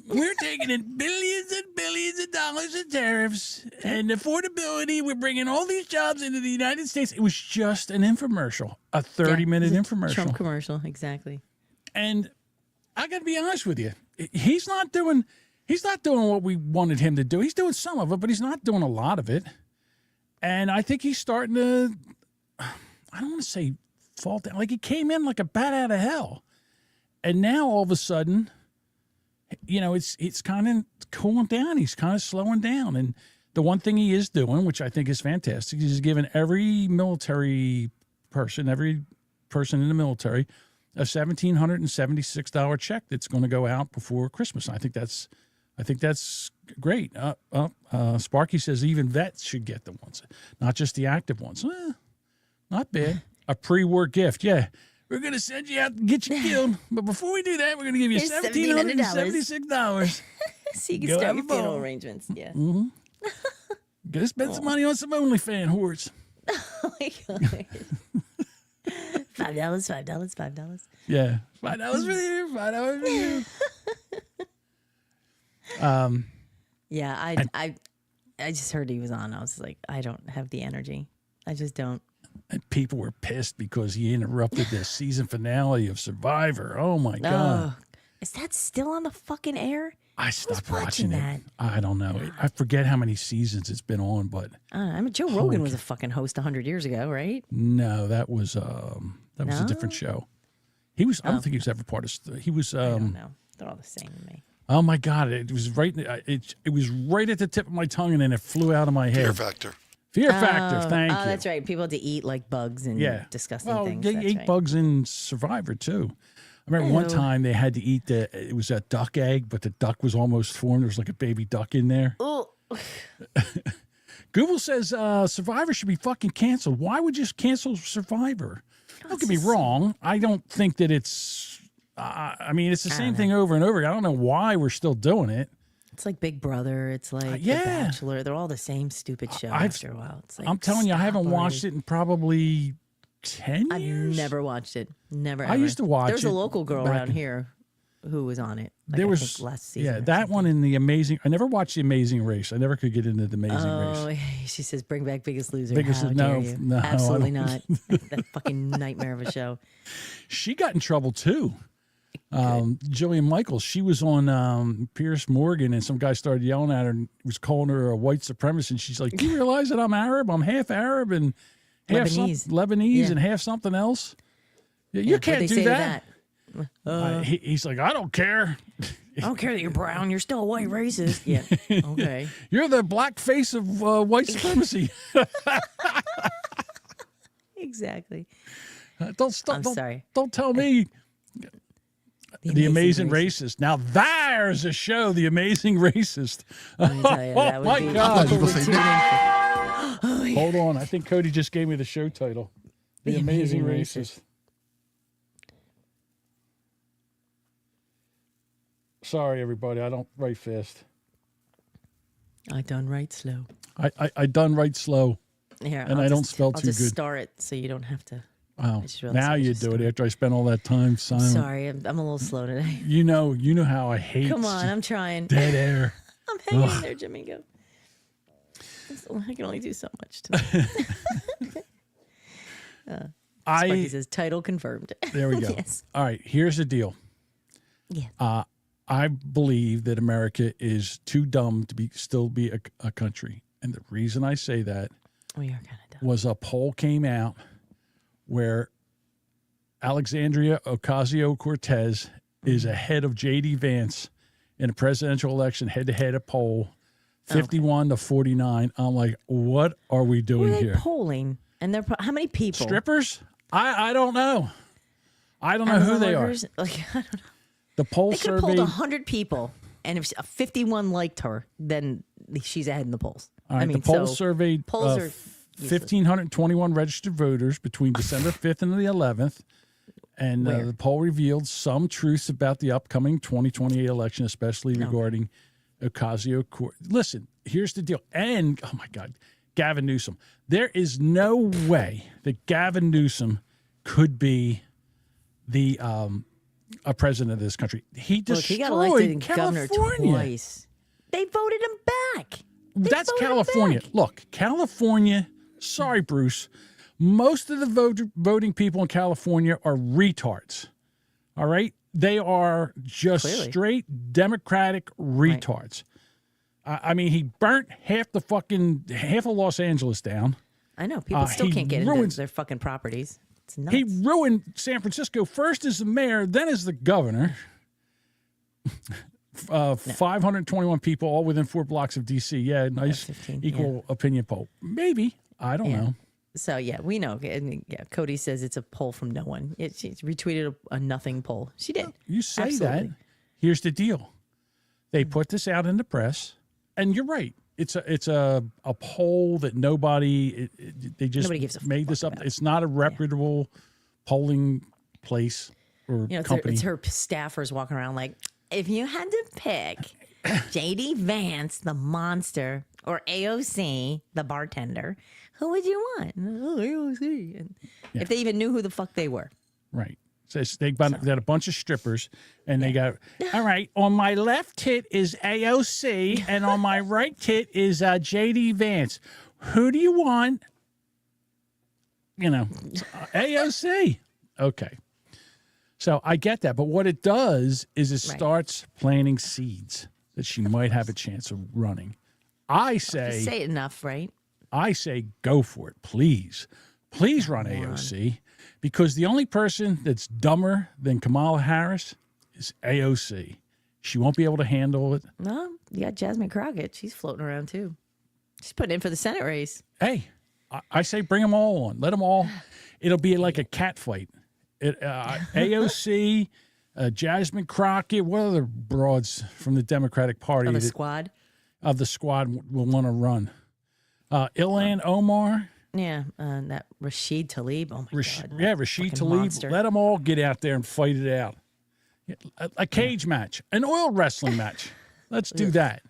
Speaker 11: We're taking in billions and billions of dollars in tariffs and affordability. We're bringing all these jobs into the United States. It was just an infomercial, a 30-minute infomercial.
Speaker 12: Trump commercial, exactly.
Speaker 11: And I got to be honest with you, he's not doing what we wanted him to do. He's doing some of it, but he's not doing a lot of it. And I think he's starting to, I don't want to say fall down. Like he came in like a bat out of hell. And now all of a sudden, you know, it's kind of cooling down. He's kind of slowing down. And the one thing he is doing, which I think is fantastic, is he's giving every military person, every person in the military, a $1,776 check that's going to go out before Christmas. I think that's great. Sparky says even vets should get the ones, not just the active ones. Not bad. A pre-war gift. Yeah. We're going to send you out and get you killed. But before we do that, we're going to give you $1,776.
Speaker 12: So you can start your funeral arrangements. Yeah.
Speaker 11: Mm-hmm. Go spend some money on some OnlyFans whores.
Speaker 12: Oh, my God. $5.
Speaker 11: Yeah. $5 for you. $5 for you.
Speaker 12: Yeah, I just heard he was on. I was like, I don't have the energy. I just don't.
Speaker 11: And people were pissed because he interrupted the season finale of Survivor. Oh, my God.
Speaker 12: Is that still on the fucking air?
Speaker 11: I stopped watching that. I don't know. I forget how many seasons it's been on, but
Speaker 12: I mean, Joe Rogan was a fucking host 100 years ago, right?
Speaker 11: No, that was a different show. He was. I don't think he was ever part of. He was.
Speaker 12: I don't know. They're all the same to me.
Speaker 11: Oh my God! It was right. It was right at the tip of my tongue, and then it flew out of my head.
Speaker 4: Fear factor.
Speaker 11: Fear factor. Thank you.
Speaker 12: Oh, that's right. People had to eat like bugs and disgusting things.
Speaker 11: They
Speaker 12: That's
Speaker 11: ate
Speaker 12: right.
Speaker 11: bugs in Survivor too. I remember one time they had to eat it was a duck egg, but the duck was almost formed. There was like a baby duck in there.
Speaker 12: Oh.
Speaker 11: Google says Survivor should be fucking canceled. Why would you cancel Survivor? Don't get me wrong. I don't think that it's. I mean, it's the same thing over and over again. I don't know why we're still doing it.
Speaker 12: It's like Big Brother. It's like The Bachelor. They're all the same stupid show after a while. It's like,
Speaker 11: I'm telling you, I haven't
Speaker 12: stop
Speaker 11: watched
Speaker 12: already.
Speaker 11: it in probably 10 years.
Speaker 12: I've never watched it. Never.
Speaker 11: I
Speaker 12: ever.
Speaker 11: used to watch
Speaker 12: There's a
Speaker 11: it
Speaker 12: local girl
Speaker 11: back
Speaker 12: around
Speaker 11: in-
Speaker 12: here who was on it. Like,
Speaker 11: There
Speaker 12: I
Speaker 11: was
Speaker 12: think last season.
Speaker 11: yeah, that one in the Amazing. I never watched the Amazing Race. I never could get into the Amazing
Speaker 12: Oh,
Speaker 11: Race.
Speaker 12: she says, "Bring back Biggest Loser."
Speaker 11: Biggest
Speaker 12: How
Speaker 11: Lo-
Speaker 12: dare
Speaker 11: no,
Speaker 12: you?
Speaker 11: no, I
Speaker 12: Absolutely
Speaker 11: don't-
Speaker 12: not. That fucking nightmare of a show.
Speaker 11: She got in trouble too. Jillian Michaels, she was on Pierce Morgan, and some guy started yelling at her and was calling her a white supremacist. And she's like, "Do you realize that I'm Arab? I'm half Arab and half Lebanese and half something else. You can't
Speaker 12: what'd they
Speaker 11: do
Speaker 12: say to
Speaker 11: that." He's like, "I don't care.
Speaker 12: I don't care that you're brown. You're still a white racist." Yeah. Okay.
Speaker 11: You're the black face of white supremacy."
Speaker 12: Exactly.
Speaker 11: Sorry. Don't tell me. The Amazing Racist. Now there's a show, The Amazing Racist.
Speaker 12: Let me tell you, that
Speaker 11: Oh
Speaker 12: would
Speaker 11: my
Speaker 12: be
Speaker 11: God.
Speaker 12: people would tune in for-
Speaker 11: Hold on. I think Cody just gave me the show title. The Amazing Racist. Sorry, everybody. I don't write fast.
Speaker 12: I done right slow.
Speaker 11: I done write slow.
Speaker 12: Here,
Speaker 11: and
Speaker 12: I'll
Speaker 11: I don't
Speaker 12: just-
Speaker 11: spell
Speaker 12: I'll
Speaker 11: too
Speaker 12: just
Speaker 11: good.
Speaker 12: star it so you don't have to.
Speaker 11: Wow.
Speaker 12: I just realized
Speaker 11: Now
Speaker 12: I
Speaker 11: you
Speaker 12: just
Speaker 11: do it after I spent all that time silent.
Speaker 12: Sorry, I'm a little slow today.
Speaker 11: You know how I hate
Speaker 12: Come on, I'm trying.
Speaker 11: dead air.
Speaker 12: I'm hanging in
Speaker 11: Ugh.
Speaker 12: there, Jimmy. Go. I can only do so much tonight. Sparky says title confirmed.
Speaker 11: There we go.
Speaker 12: Yes.
Speaker 11: All right, here's the deal.
Speaker 12: Yeah.
Speaker 11: I believe that America is too dumb to still be a country. And the reason I say that
Speaker 12: We are kind of dumb.
Speaker 11: was a poll came out where Alexandria Ocasio-Cortez is ahead of J.D. Vance in a presidential election head-to-head at poll, 51 to 49. I'm like, what are we
Speaker 12: Who
Speaker 11: doing
Speaker 12: are they
Speaker 11: here?
Speaker 12: polling? And they're how many people?
Speaker 11: Strippers? I don't know. I don't know who they are.
Speaker 12: Like, I don't know.
Speaker 11: The poll
Speaker 12: They could have polled
Speaker 11: surveyed.
Speaker 12: 100 people, and if 51 liked her, then she's ahead in the polls.
Speaker 11: All right,
Speaker 12: I mean,
Speaker 11: the poll
Speaker 12: so
Speaker 11: surveyed
Speaker 12: polls are
Speaker 11: 1,521 registered voters between December 5th and the 11th. And the poll revealed some truths about the upcoming 2028 election, especially regarding Ocasio-Cortez. Listen, here's the deal. And, oh my God, Gavin Newsom. There is no way that Gavin Newsom could be the a president of this country. He
Speaker 12: Look,
Speaker 11: destroyed
Speaker 12: he got elected governor
Speaker 11: California.
Speaker 12: twice. They voted him back.
Speaker 11: That's California. Look, California. Sorry, Bruce. Most of the voting people in California are retards. All right? They are just straight Democratic retards. I mean, he burnt half of Los Angeles down.
Speaker 12: I know. People still can't get into their fucking properties. It's nuts.
Speaker 11: He ruined San Francisco first as the mayor, then as the governor. 521 people, all within 4 blocks of D.C. Yeah, nice equal opinion poll. Maybe. I don't know.
Speaker 12: So, yeah, we know. And, yeah, Cody says it's a poll from no one. She retweeted a nothing poll. She did.
Speaker 11: You say that. Here's the deal. They put this out in the press, and you're right. It's a poll that nobody made this up. It's not a reputable polling place or company.
Speaker 12: It's her staffers walking around like, if you had to pick J.D. Vance, the monster, or AOC, the bartender, who would you want? Oh, AOC. And if they even knew who the fuck they were.
Speaker 11: Right. So they got a bunch of strippers, and they got, all right, on my left tit is AOC, and on my right tit is J.D. Vance. Who do you want? AOC. Okay. So I get that. But what it does is it starts planting seeds that she might have a chance of running. I say...
Speaker 12: You say it enough, right?
Speaker 11: I say go for it, please. Please run AOC, because the only person that's dumber than Kamala Harris is AOC. She won't be able to handle it.
Speaker 12: No, you got Jasmine Crockett. She's floating around, too. She's putting in for the Senate race.
Speaker 11: Hey, I say bring them all on. Let them all. It'll be like a cat fight. AOC, Jasmine Crockett, what other broads from the Democratic Party?
Speaker 12: Of the squad?
Speaker 11: Of the squad will want to run. Ilhan Omar.
Speaker 12: Yeah, that Rashid Tlaib. Oh, my God.
Speaker 11: Yeah, Rashid Tlaib.
Speaker 12: Monster.
Speaker 11: Let them all get out there and fight it out. A cage match. An oil wrestling match. Let's do that.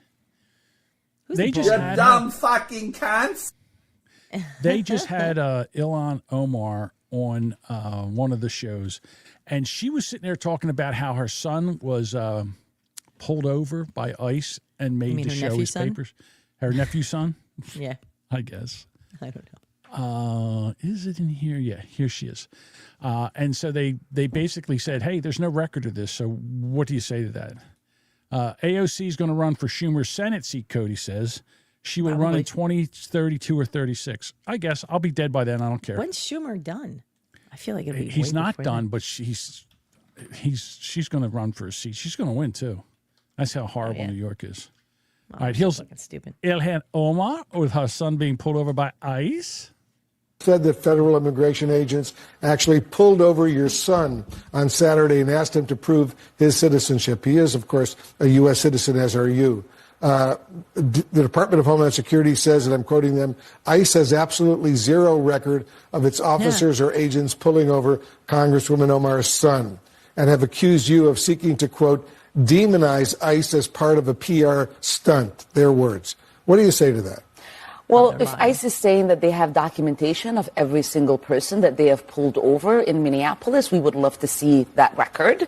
Speaker 8: You dumb fucking cunts.
Speaker 11: They just had Ilhan Omar on one of the shows, and she was sitting there talking about how her son was pulled over by ICE and made to show his papers. Her nephew's son?
Speaker 12: Yeah.
Speaker 11: I guess.
Speaker 12: I don't know.
Speaker 11: Is it in here? Yeah, here she is. And so they basically said, hey, there's no record of this, so what do you say to that? AOC is going to run for Schumer's Senate seat, Cody says. She will run in 2032 or 36. I guess. I'll be dead by then. I don't care.
Speaker 12: When's Schumer done? I feel like it'll be
Speaker 11: He's
Speaker 12: way
Speaker 11: not
Speaker 12: before
Speaker 11: done,
Speaker 12: then.
Speaker 11: but she's going to run for a seat. She's going to win, too. That's how horrible New York is.
Speaker 12: Oh,
Speaker 11: All right, here's
Speaker 12: fucking stupid.
Speaker 11: Ilhan Omar with her son being pulled over by ICE.
Speaker 4: Said that federal immigration agents actually pulled over your son on Saturday and asked him to prove his citizenship. He is, of course, a U.S. citizen, as are you. The Department of Homeland Security says, and I'm quoting them, ICE has absolutely zero record of its officers or agents pulling over Congresswoman Omar's son, and have accused you of seeking to, quote, demonize ICE as part of a PR stunt, their words. What do you say to that?
Speaker 6: Well, if ICE is saying that they have documentation of every single person that they have pulled over in Minneapolis, we would love to see that record,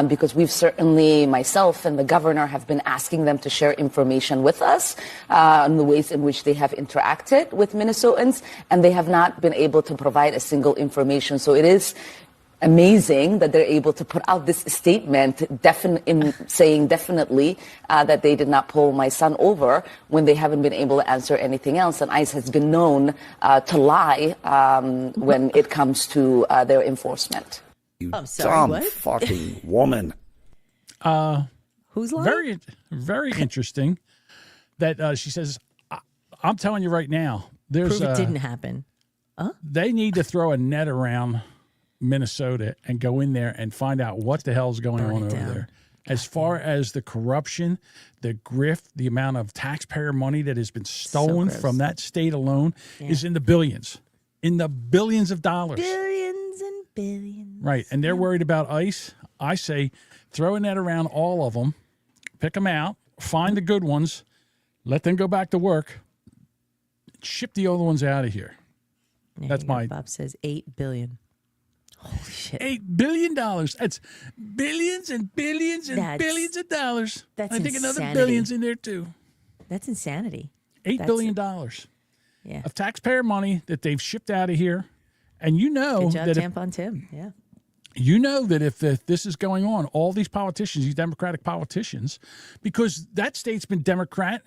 Speaker 6: because we've certainly, myself and the governor, have been asking them to share information with us on the ways in which they have interacted with Minnesotans, and they have not been able to provide a single information. So it is amazing that they're able to put out this statement saying definitely that they did not pull my son over when they haven't been able to answer anything else. And ICE has been known to lie when it comes to their enforcement.
Speaker 8: You
Speaker 12: I'm sorry,
Speaker 8: dumb
Speaker 12: what?
Speaker 8: fucking woman.
Speaker 12: Who's lying?
Speaker 11: Very interesting that she says, I'm telling you right now, there's
Speaker 12: Prove it didn't happen.
Speaker 11: They need to throw a net around Minnesota and go in there and find out what the hell's going on over there. As far as the corruption, the grift, the amount of taxpayer money that has been stolen from that state alone is in the billions. In the billions of dollars.
Speaker 12: Billions and billions.
Speaker 11: Right. And they're worried about ICE. I say throw a net around all of them, pick them out, find the good ones, let them go back to work, ship the other ones out of here.
Speaker 12: Yeah,
Speaker 11: That's my...
Speaker 12: Bob says $8 billion. Holy shit.
Speaker 11: $8 billion. That's billions and billions and billions of dollars.
Speaker 12: That's
Speaker 11: I think another
Speaker 12: insanity.
Speaker 11: billions in there, too.
Speaker 12: That's insanity.
Speaker 11: $8 billion of taxpayer money that they've shipped out of here. And you know
Speaker 12: Good job,
Speaker 11: that
Speaker 12: Tampon Tim. Yeah.
Speaker 11: you know that if this is going on, all these politicians, these Democratic politicians, because that state's been Democrat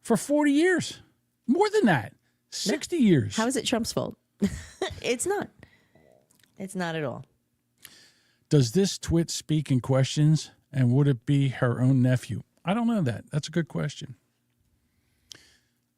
Speaker 11: for 40 years, more than that, 60 years.
Speaker 12: How is it Trump's fault? It's not. It's not at all.
Speaker 11: Does this twit speak in questions, and would it be her own nephew? I don't know that. That's a good question.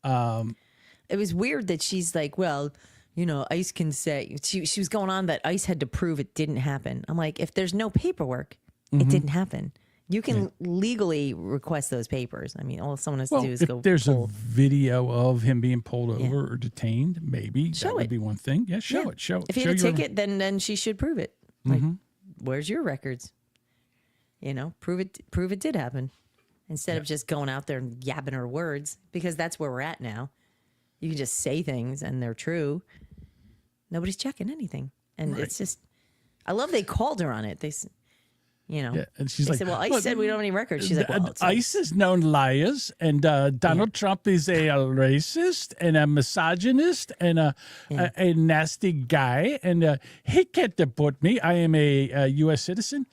Speaker 12: It was weird that she's like, well, you know, ICE can say, she was going on that ICE had to prove it didn't happen. I'm like, if there's no paperwork, it didn't happen. You can legally request those papers. I mean, all someone has to do is
Speaker 11: if
Speaker 12: go
Speaker 11: there's
Speaker 12: pull.
Speaker 11: a video of him being pulled over or detained, maybe that would be one thing. Yeah, show it. Show it.
Speaker 12: If he had a ticket, then she should prove it. Like, where's your records? You know, prove it did happen. Instead of just going out there and yabbing her words, because that's where we're at now. You can just say things and they're true. Nobody's checking anything. And it's just, I love they called her on it. They, you know,
Speaker 11: and she's
Speaker 12: they
Speaker 11: like,
Speaker 12: said, well, ICE
Speaker 11: "Look,
Speaker 12: said we don't have any records. She's like, well, it's
Speaker 11: ICE is known liars, and Donald Trump is a racist and a misogynist and a nasty guy, and he can't deport me. I am a U.S. citizen.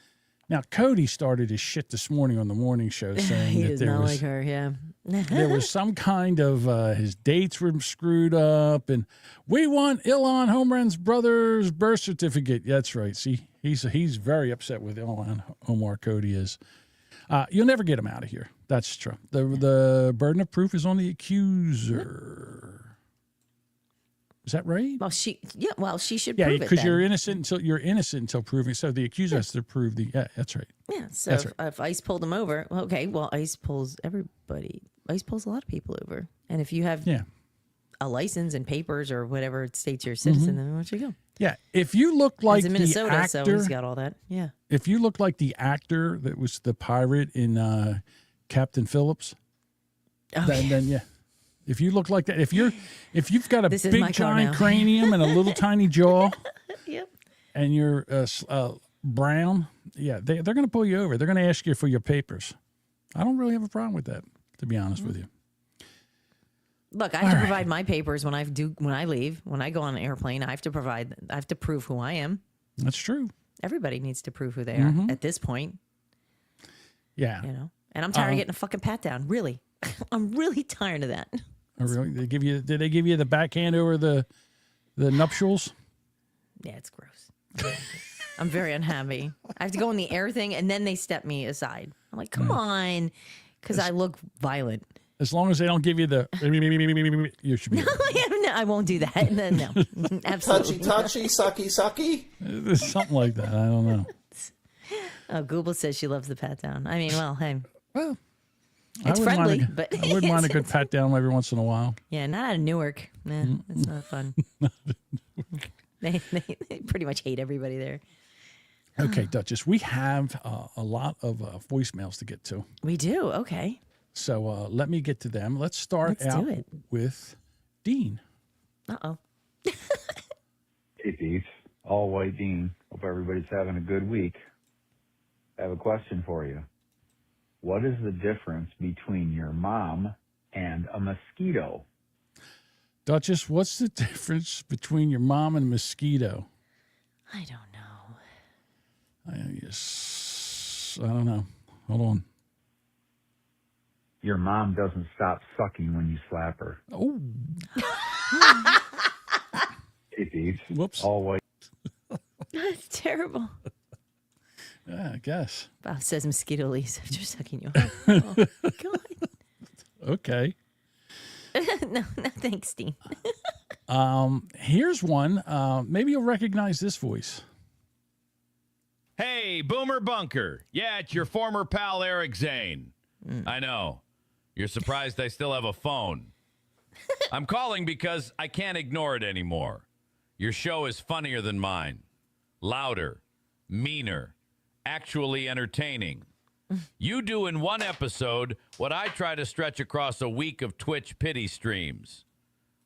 Speaker 11: Now, Cody started his shit this morning on the morning show saying
Speaker 12: he
Speaker 11: that
Speaker 12: does
Speaker 11: there
Speaker 12: not
Speaker 11: was
Speaker 12: like her, yeah.
Speaker 11: there was some kind of his dates were screwed up, and we want Ilhan Homar's brother's birth certificate. That's right. See, he's very upset with Ilhan Omar. Cody is. You'll never get him out of here. That's true. The burden of proof is on the accuser. Is that right?
Speaker 12: Well, she should
Speaker 11: Yeah,
Speaker 12: prove it.
Speaker 11: because
Speaker 12: then.
Speaker 11: you're innocent until proven. So the accuser has to prove the. Yeah, that's right.
Speaker 12: Yeah, so
Speaker 11: That's
Speaker 12: if ICE pulled him over, okay, well, ICE pulls everybody. ICE pulls a lot of people over. And if you have a license and papers or whatever it states you're a citizen, then where should you go?
Speaker 11: Yeah, if you look like
Speaker 12: He's in Minnesota,
Speaker 11: the actor,
Speaker 12: so he's got all that. Yeah.
Speaker 11: If you look like the actor that was the pirate in Captain Phillips, then yeah. If you look like that, if you've got a
Speaker 12: This is my
Speaker 11: big
Speaker 12: car
Speaker 11: giant
Speaker 12: now.
Speaker 11: cranium and a little tiny jaw,
Speaker 12: Yep.
Speaker 11: and you're brown, yeah, they're going to pull you over. They're going to ask you for your papers. I don't really have a problem with that, to be honest with you.
Speaker 12: Look, I have to provide my papers when I leave. When I go on an airplane, I have to prove who I am.
Speaker 11: That's true.
Speaker 12: Everybody needs to prove who they are at this point.
Speaker 11: Yeah.
Speaker 12: You know, and I'm tired of getting a fucking pat down. Really, I'm really tired of that.
Speaker 11: Oh, really? Did they give you the backhand over the nuptials?
Speaker 12: Yeah, it's gross. I'm very unhappy. I have to go in the air thing, and then they step me aside. I'm like, come on, because I look violent.
Speaker 11: As long as they don't give you the, you should be.
Speaker 12: No, I won't do that. No, absolutely.
Speaker 2: Touchy, sucky.
Speaker 11: Something like that. I don't know.
Speaker 12: Oh, Google says she loves the pat down. I mean, well, hey.
Speaker 11: Well,
Speaker 12: it's friendly, but
Speaker 11: I wouldn't mind a good pat down every once in a while.
Speaker 12: Yeah, not out of Newark. Nah, it's not fun. They pretty much hate everybody there.
Speaker 11: Okay, Duchess, we have a lot of voicemails to get to.
Speaker 12: We do. Okay.
Speaker 11: So let me get to them. Let's start out with Dean.
Speaker 12: Uh-oh.
Speaker 7: Hey, Pete. All White Dean. Hope everybody's having a good week. I have a question for you. What is the difference between your mom and a mosquito?
Speaker 11: Duchess, what's the difference between your mom and a mosquito?
Speaker 12: I don't know.
Speaker 11: I don't know. Hold on.
Speaker 7: Your mom doesn't stop sucking when you slap her.
Speaker 11: Oh.
Speaker 7: Hey, Pete.
Speaker 11: Whoops.
Speaker 7: All White.
Speaker 12: That's terrible.
Speaker 11: Yeah, I guess.
Speaker 12: Bob says mosquito leaves after sucking you off. Oh, God.
Speaker 11: Okay.
Speaker 12: No, thanks, Dean.
Speaker 11: Here's one. Maybe you'll recognize this voice.
Speaker 17: Hey, Boomer Bunker. Yeah, it's your former pal Eric Zane. I know. You're surprised I still have a phone. I'm calling because I can't ignore it anymore. Your show is funnier than mine. Louder. Meaner. Actually entertaining. You do in one episode what I try to stretch across a week of Twitch pity streams.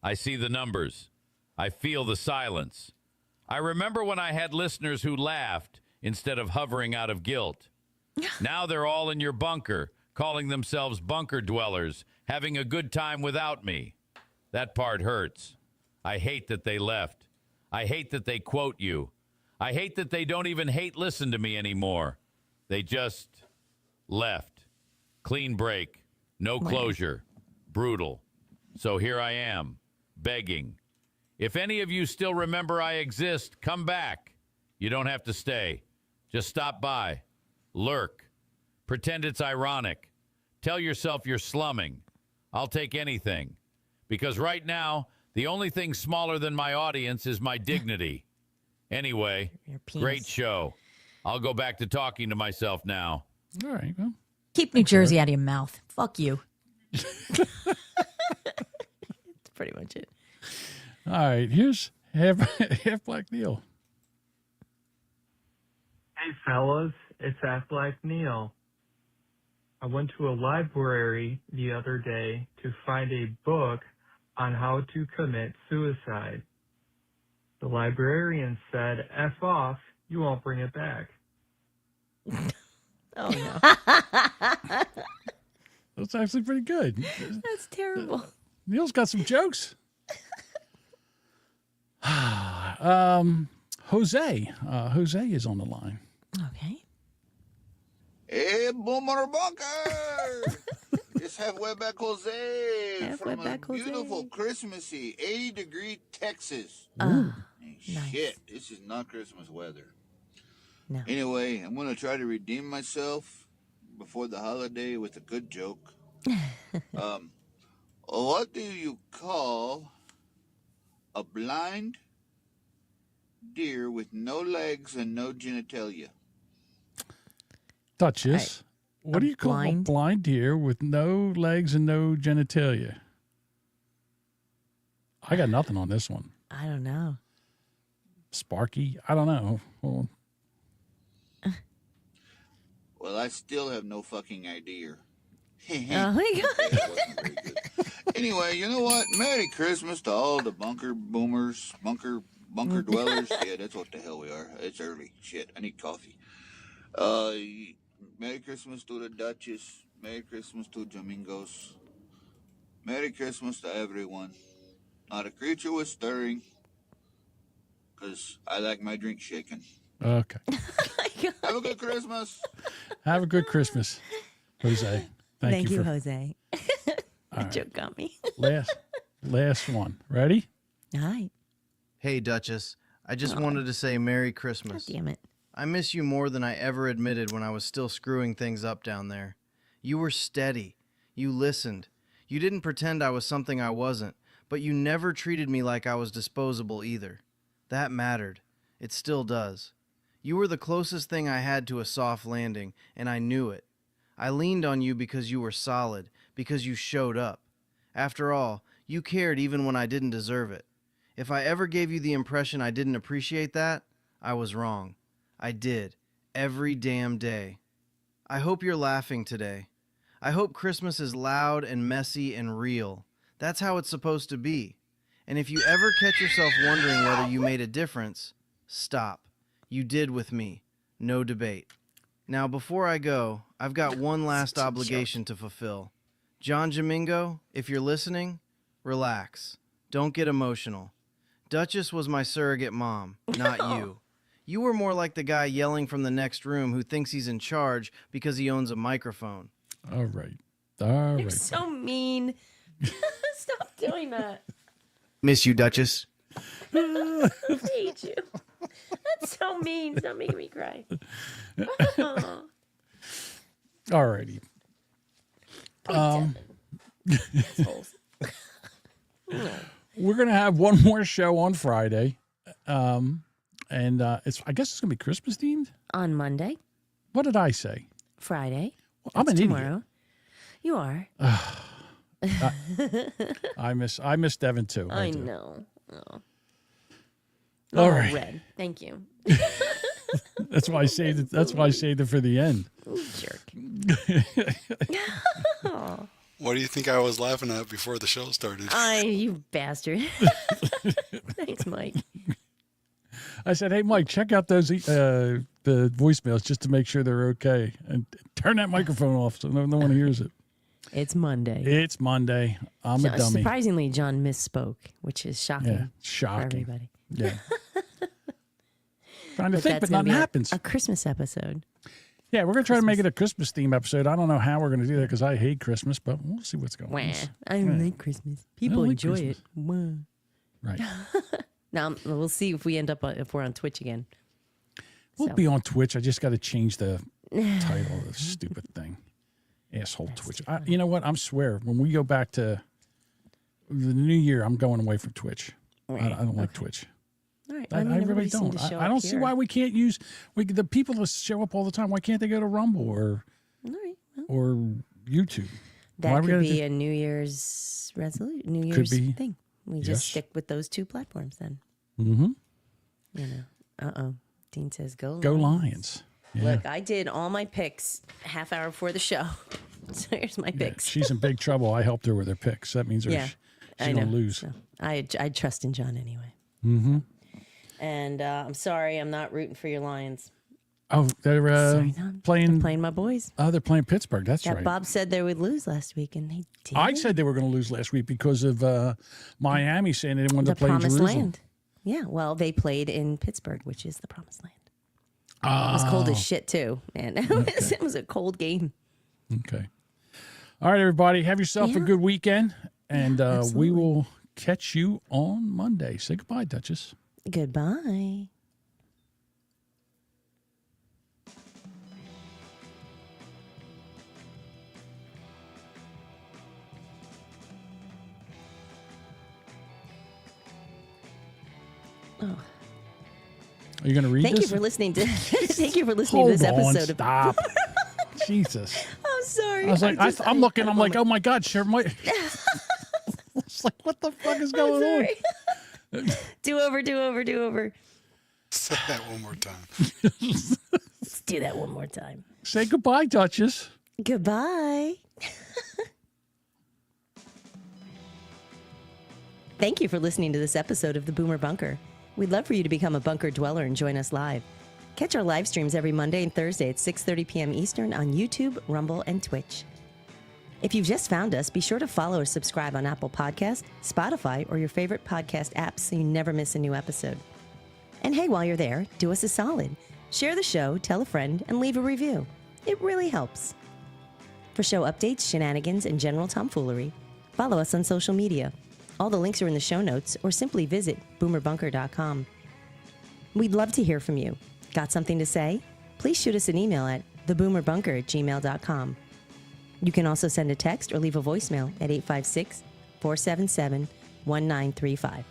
Speaker 17: I see the numbers. I feel the silence. I remember when I had listeners who laughed instead of hovering out of guilt. Now they're all in your bunker, calling themselves bunker dwellers, having a good time without me. That part hurts. I hate that they left. I hate that they quote you. I hate that they don't even listen to me anymore. They just left. Clean break. No closure. Brutal. So here I am, begging. If any of you still remember I exist, come back. You don't have to stay. Just stop by. Lurk. Pretend it's ironic. Tell yourself you're slumming. I'll take anything. Because right now, the only thing smaller than my audience is my dignity. Anyway, great show. I'll go back to talking to myself now.
Speaker 11: All right. Well,
Speaker 9: keep New Jersey out of your mouth. Fuck you.
Speaker 12: That's pretty much it.
Speaker 11: All right. Here's half Black Neil.
Speaker 10: Hey, fellas. It's Half Black Neil. I went to a library the other day to find a book on how to commit suicide. The librarian said, F off, you won't bring it back.
Speaker 12: Oh, no.
Speaker 11: That's actually pretty good.
Speaker 12: That's terrible.
Speaker 11: Neil's got some jokes. Jose. Jose is on the line.
Speaker 12: Okay.
Speaker 13: Hey, Boomer Bunker! It's Halfway Back Jose from a beautiful Christmassy 80-degree Texas.
Speaker 12: Oh,
Speaker 13: nice. Shit, this is not Christmas weather. No. Anyway, I'm going to try to redeem myself before the holiday with a good joke. What do you call a blind deer with no legs and no genitalia?
Speaker 11: Duchess, what do you call a blind deer with no legs and no genitalia? I got nothing on this one.
Speaker 12: I don't know.
Speaker 11: Sparky? I don't know. Well,
Speaker 13: well, I still have no fucking idea.
Speaker 12: Oh, my God.
Speaker 13: Anyway, you know what? Merry Christmas to all the bunker boomers, bunker dwellers. Yeah, that's what the hell we are. It's early. Shit, I need coffee. Merry Christmas to the Duchess. Merry Christmas to Domingos. Merry Christmas to everyone. Not a creature was stirring, because I like my drink shaken.
Speaker 11: Okay.
Speaker 13: Have a good Christmas.
Speaker 11: Have a good Christmas, Jose.
Speaker 12: Thank you,
Speaker 11: for...
Speaker 12: Jose. That
Speaker 11: right.
Speaker 12: joke got me.
Speaker 11: last one. Ready?
Speaker 12: All right.
Speaker 14: Hey, Duchess. I just wanted to say Merry Christmas.
Speaker 12: God damn it.
Speaker 14: I miss you more than I ever admitted when I was still screwing things up down there. You were steady. You listened. You didn't pretend I was something I wasn't, but you never treated me like I was disposable either. That mattered. It still does. You were the closest thing I had to a soft landing, and I knew it. I leaned on you because you were solid, because you showed up. After all, you cared even when I didn't deserve it. If I ever gave you the impression I didn't appreciate that, I was wrong. I did. Every damn day. I hope you're laughing today. I hope Christmas is loud and messy and real. That's how it's supposed to be. And if you ever catch yourself wondering whether you made a difference, stop. You did with me. No debate. Now, before I go, I've got one last obligation to fulfill. John Jamingo, if you're listening, relax. Don't get emotional. Duchess was my surrogate mom, not you. You were more like the guy yelling from the next room who thinks he's in charge because he owns a microphone.
Speaker 11: All right.
Speaker 12: You're so mean. Stop doing that.
Speaker 14: Miss you, Duchess.
Speaker 12: I hate you. That's so mean. Stop making me cry.
Speaker 11: All righty. We're going to have one more show on Friday. And I guess it's going to be Christmas themed?
Speaker 12: On Monday.
Speaker 11: What did I say?
Speaker 12: Friday.
Speaker 11: Well, I'm an
Speaker 12: tomorrow. You are.
Speaker 11: I miss Devin too.
Speaker 12: I know. Oh.
Speaker 11: All right.
Speaker 12: Red. Thank you.
Speaker 11: That's why I saved it. That's why I saved it for the end.
Speaker 12: You jerk.
Speaker 21: What do you think I was laughing at before the show started?
Speaker 12: You bastard. Thanks, Mike.
Speaker 11: I said, hey, Mike, check out those the voicemails just to make sure they're okay. And turn that microphone off so no one hears it.
Speaker 12: It's Monday.
Speaker 11: It's Monday. I'm a dummy.
Speaker 12: Surprisingly, John misspoke, which is shocking.
Speaker 11: Yeah, shocking.
Speaker 12: For everybody.
Speaker 11: Yeah. Trying to think, but nothing happens.
Speaker 12: A Christmas episode.
Speaker 11: Yeah, we're going to try to make it a Christmas theme episode. I don't know how we're going to do that because I hate Christmas, but we'll see what's going on.
Speaker 12: I like Christmas. People enjoy
Speaker 11: Christmas.
Speaker 12: it. Wah.
Speaker 11: Right.
Speaker 12: Now, we'll see if we end up, if we're on Twitch again.
Speaker 11: We'll be on Twitch. I just got to change the title of the stupid thing. Asshole Twitch. You know what? I swear, when we go back to the new year, I'm going away from Twitch. I don't like Twitch.
Speaker 12: All right.
Speaker 11: I really don't. I don't see why we can't use the people that show up all the time. Why can't they go to Rumble or YouTube?
Speaker 12: That could be a New Year's resolution, New Year's thing. We just stick with those two platforms then.
Speaker 11: Mm-hmm.
Speaker 12: You know. Dean says go Lions.
Speaker 11: Go Lions. Yeah.
Speaker 12: Look, I did all my picks half hour before the show. So here's my picks.
Speaker 11: She's in big trouble. I helped her with her picks. That means she's going to lose.
Speaker 12: So I trust in John anyway.
Speaker 11: Mm-hmm.
Speaker 12: And I'm sorry, I'm not rooting for your Lions.
Speaker 11: Oh, they're playing
Speaker 12: my boys.
Speaker 11: Oh, they're playing Pittsburgh. That's right.
Speaker 12: Bob said they would lose last week, and they did.
Speaker 11: I said they were going to lose last week because of Miami saying they didn't want to play in
Speaker 12: Promised
Speaker 11: Jerusalem.
Speaker 12: Land. Yeah, well, they played in Pittsburgh, which is the Promised Land. It was cold as shit, too, man. It was a cold game.
Speaker 11: Okay. All right, everybody. Have yourself a good weekend, and we will catch you on Monday. Say goodbye, Duchess.
Speaker 12: Goodbye. Oh.
Speaker 11: Are you going to read
Speaker 12: Thank
Speaker 11: this?
Speaker 12: you for listening to. Thank you for listening to this episode.
Speaker 11: Stop. Jesus.
Speaker 12: I'm sorry.
Speaker 11: I was like, I'm looking. I'm like, oh my God, Sharon. It's like, what the fuck is going on?
Speaker 12: Do over.
Speaker 21: Say that one more time.
Speaker 12: Let's do that one more time.
Speaker 11: Say goodbye, Duchess.
Speaker 12: Goodbye. Thank you for listening to this episode of the Boomer Bunker. We'd love for you to become a bunker dweller and join us live. Catch our live streams every Monday and Thursday at 6:30 p.m. Eastern on YouTube, Rumble, and Twitch. If you've just found us, be sure to follow or subscribe on Apple Podcasts, Spotify, or your favorite podcast apps so you never miss a new episode. And hey, while you're there, do us a solid. Share the show, tell a friend, and leave a review. It really helps. For show updates, shenanigans, and general tomfoolery, follow us on social media. All the links are in the show notes, or simply visit boomerbunker.com. We'd love to hear from you. Got something to say? Please shoot us an email at theboomerbunker@gmail.com. You can also send a text or leave a voicemail at 856-477-1935.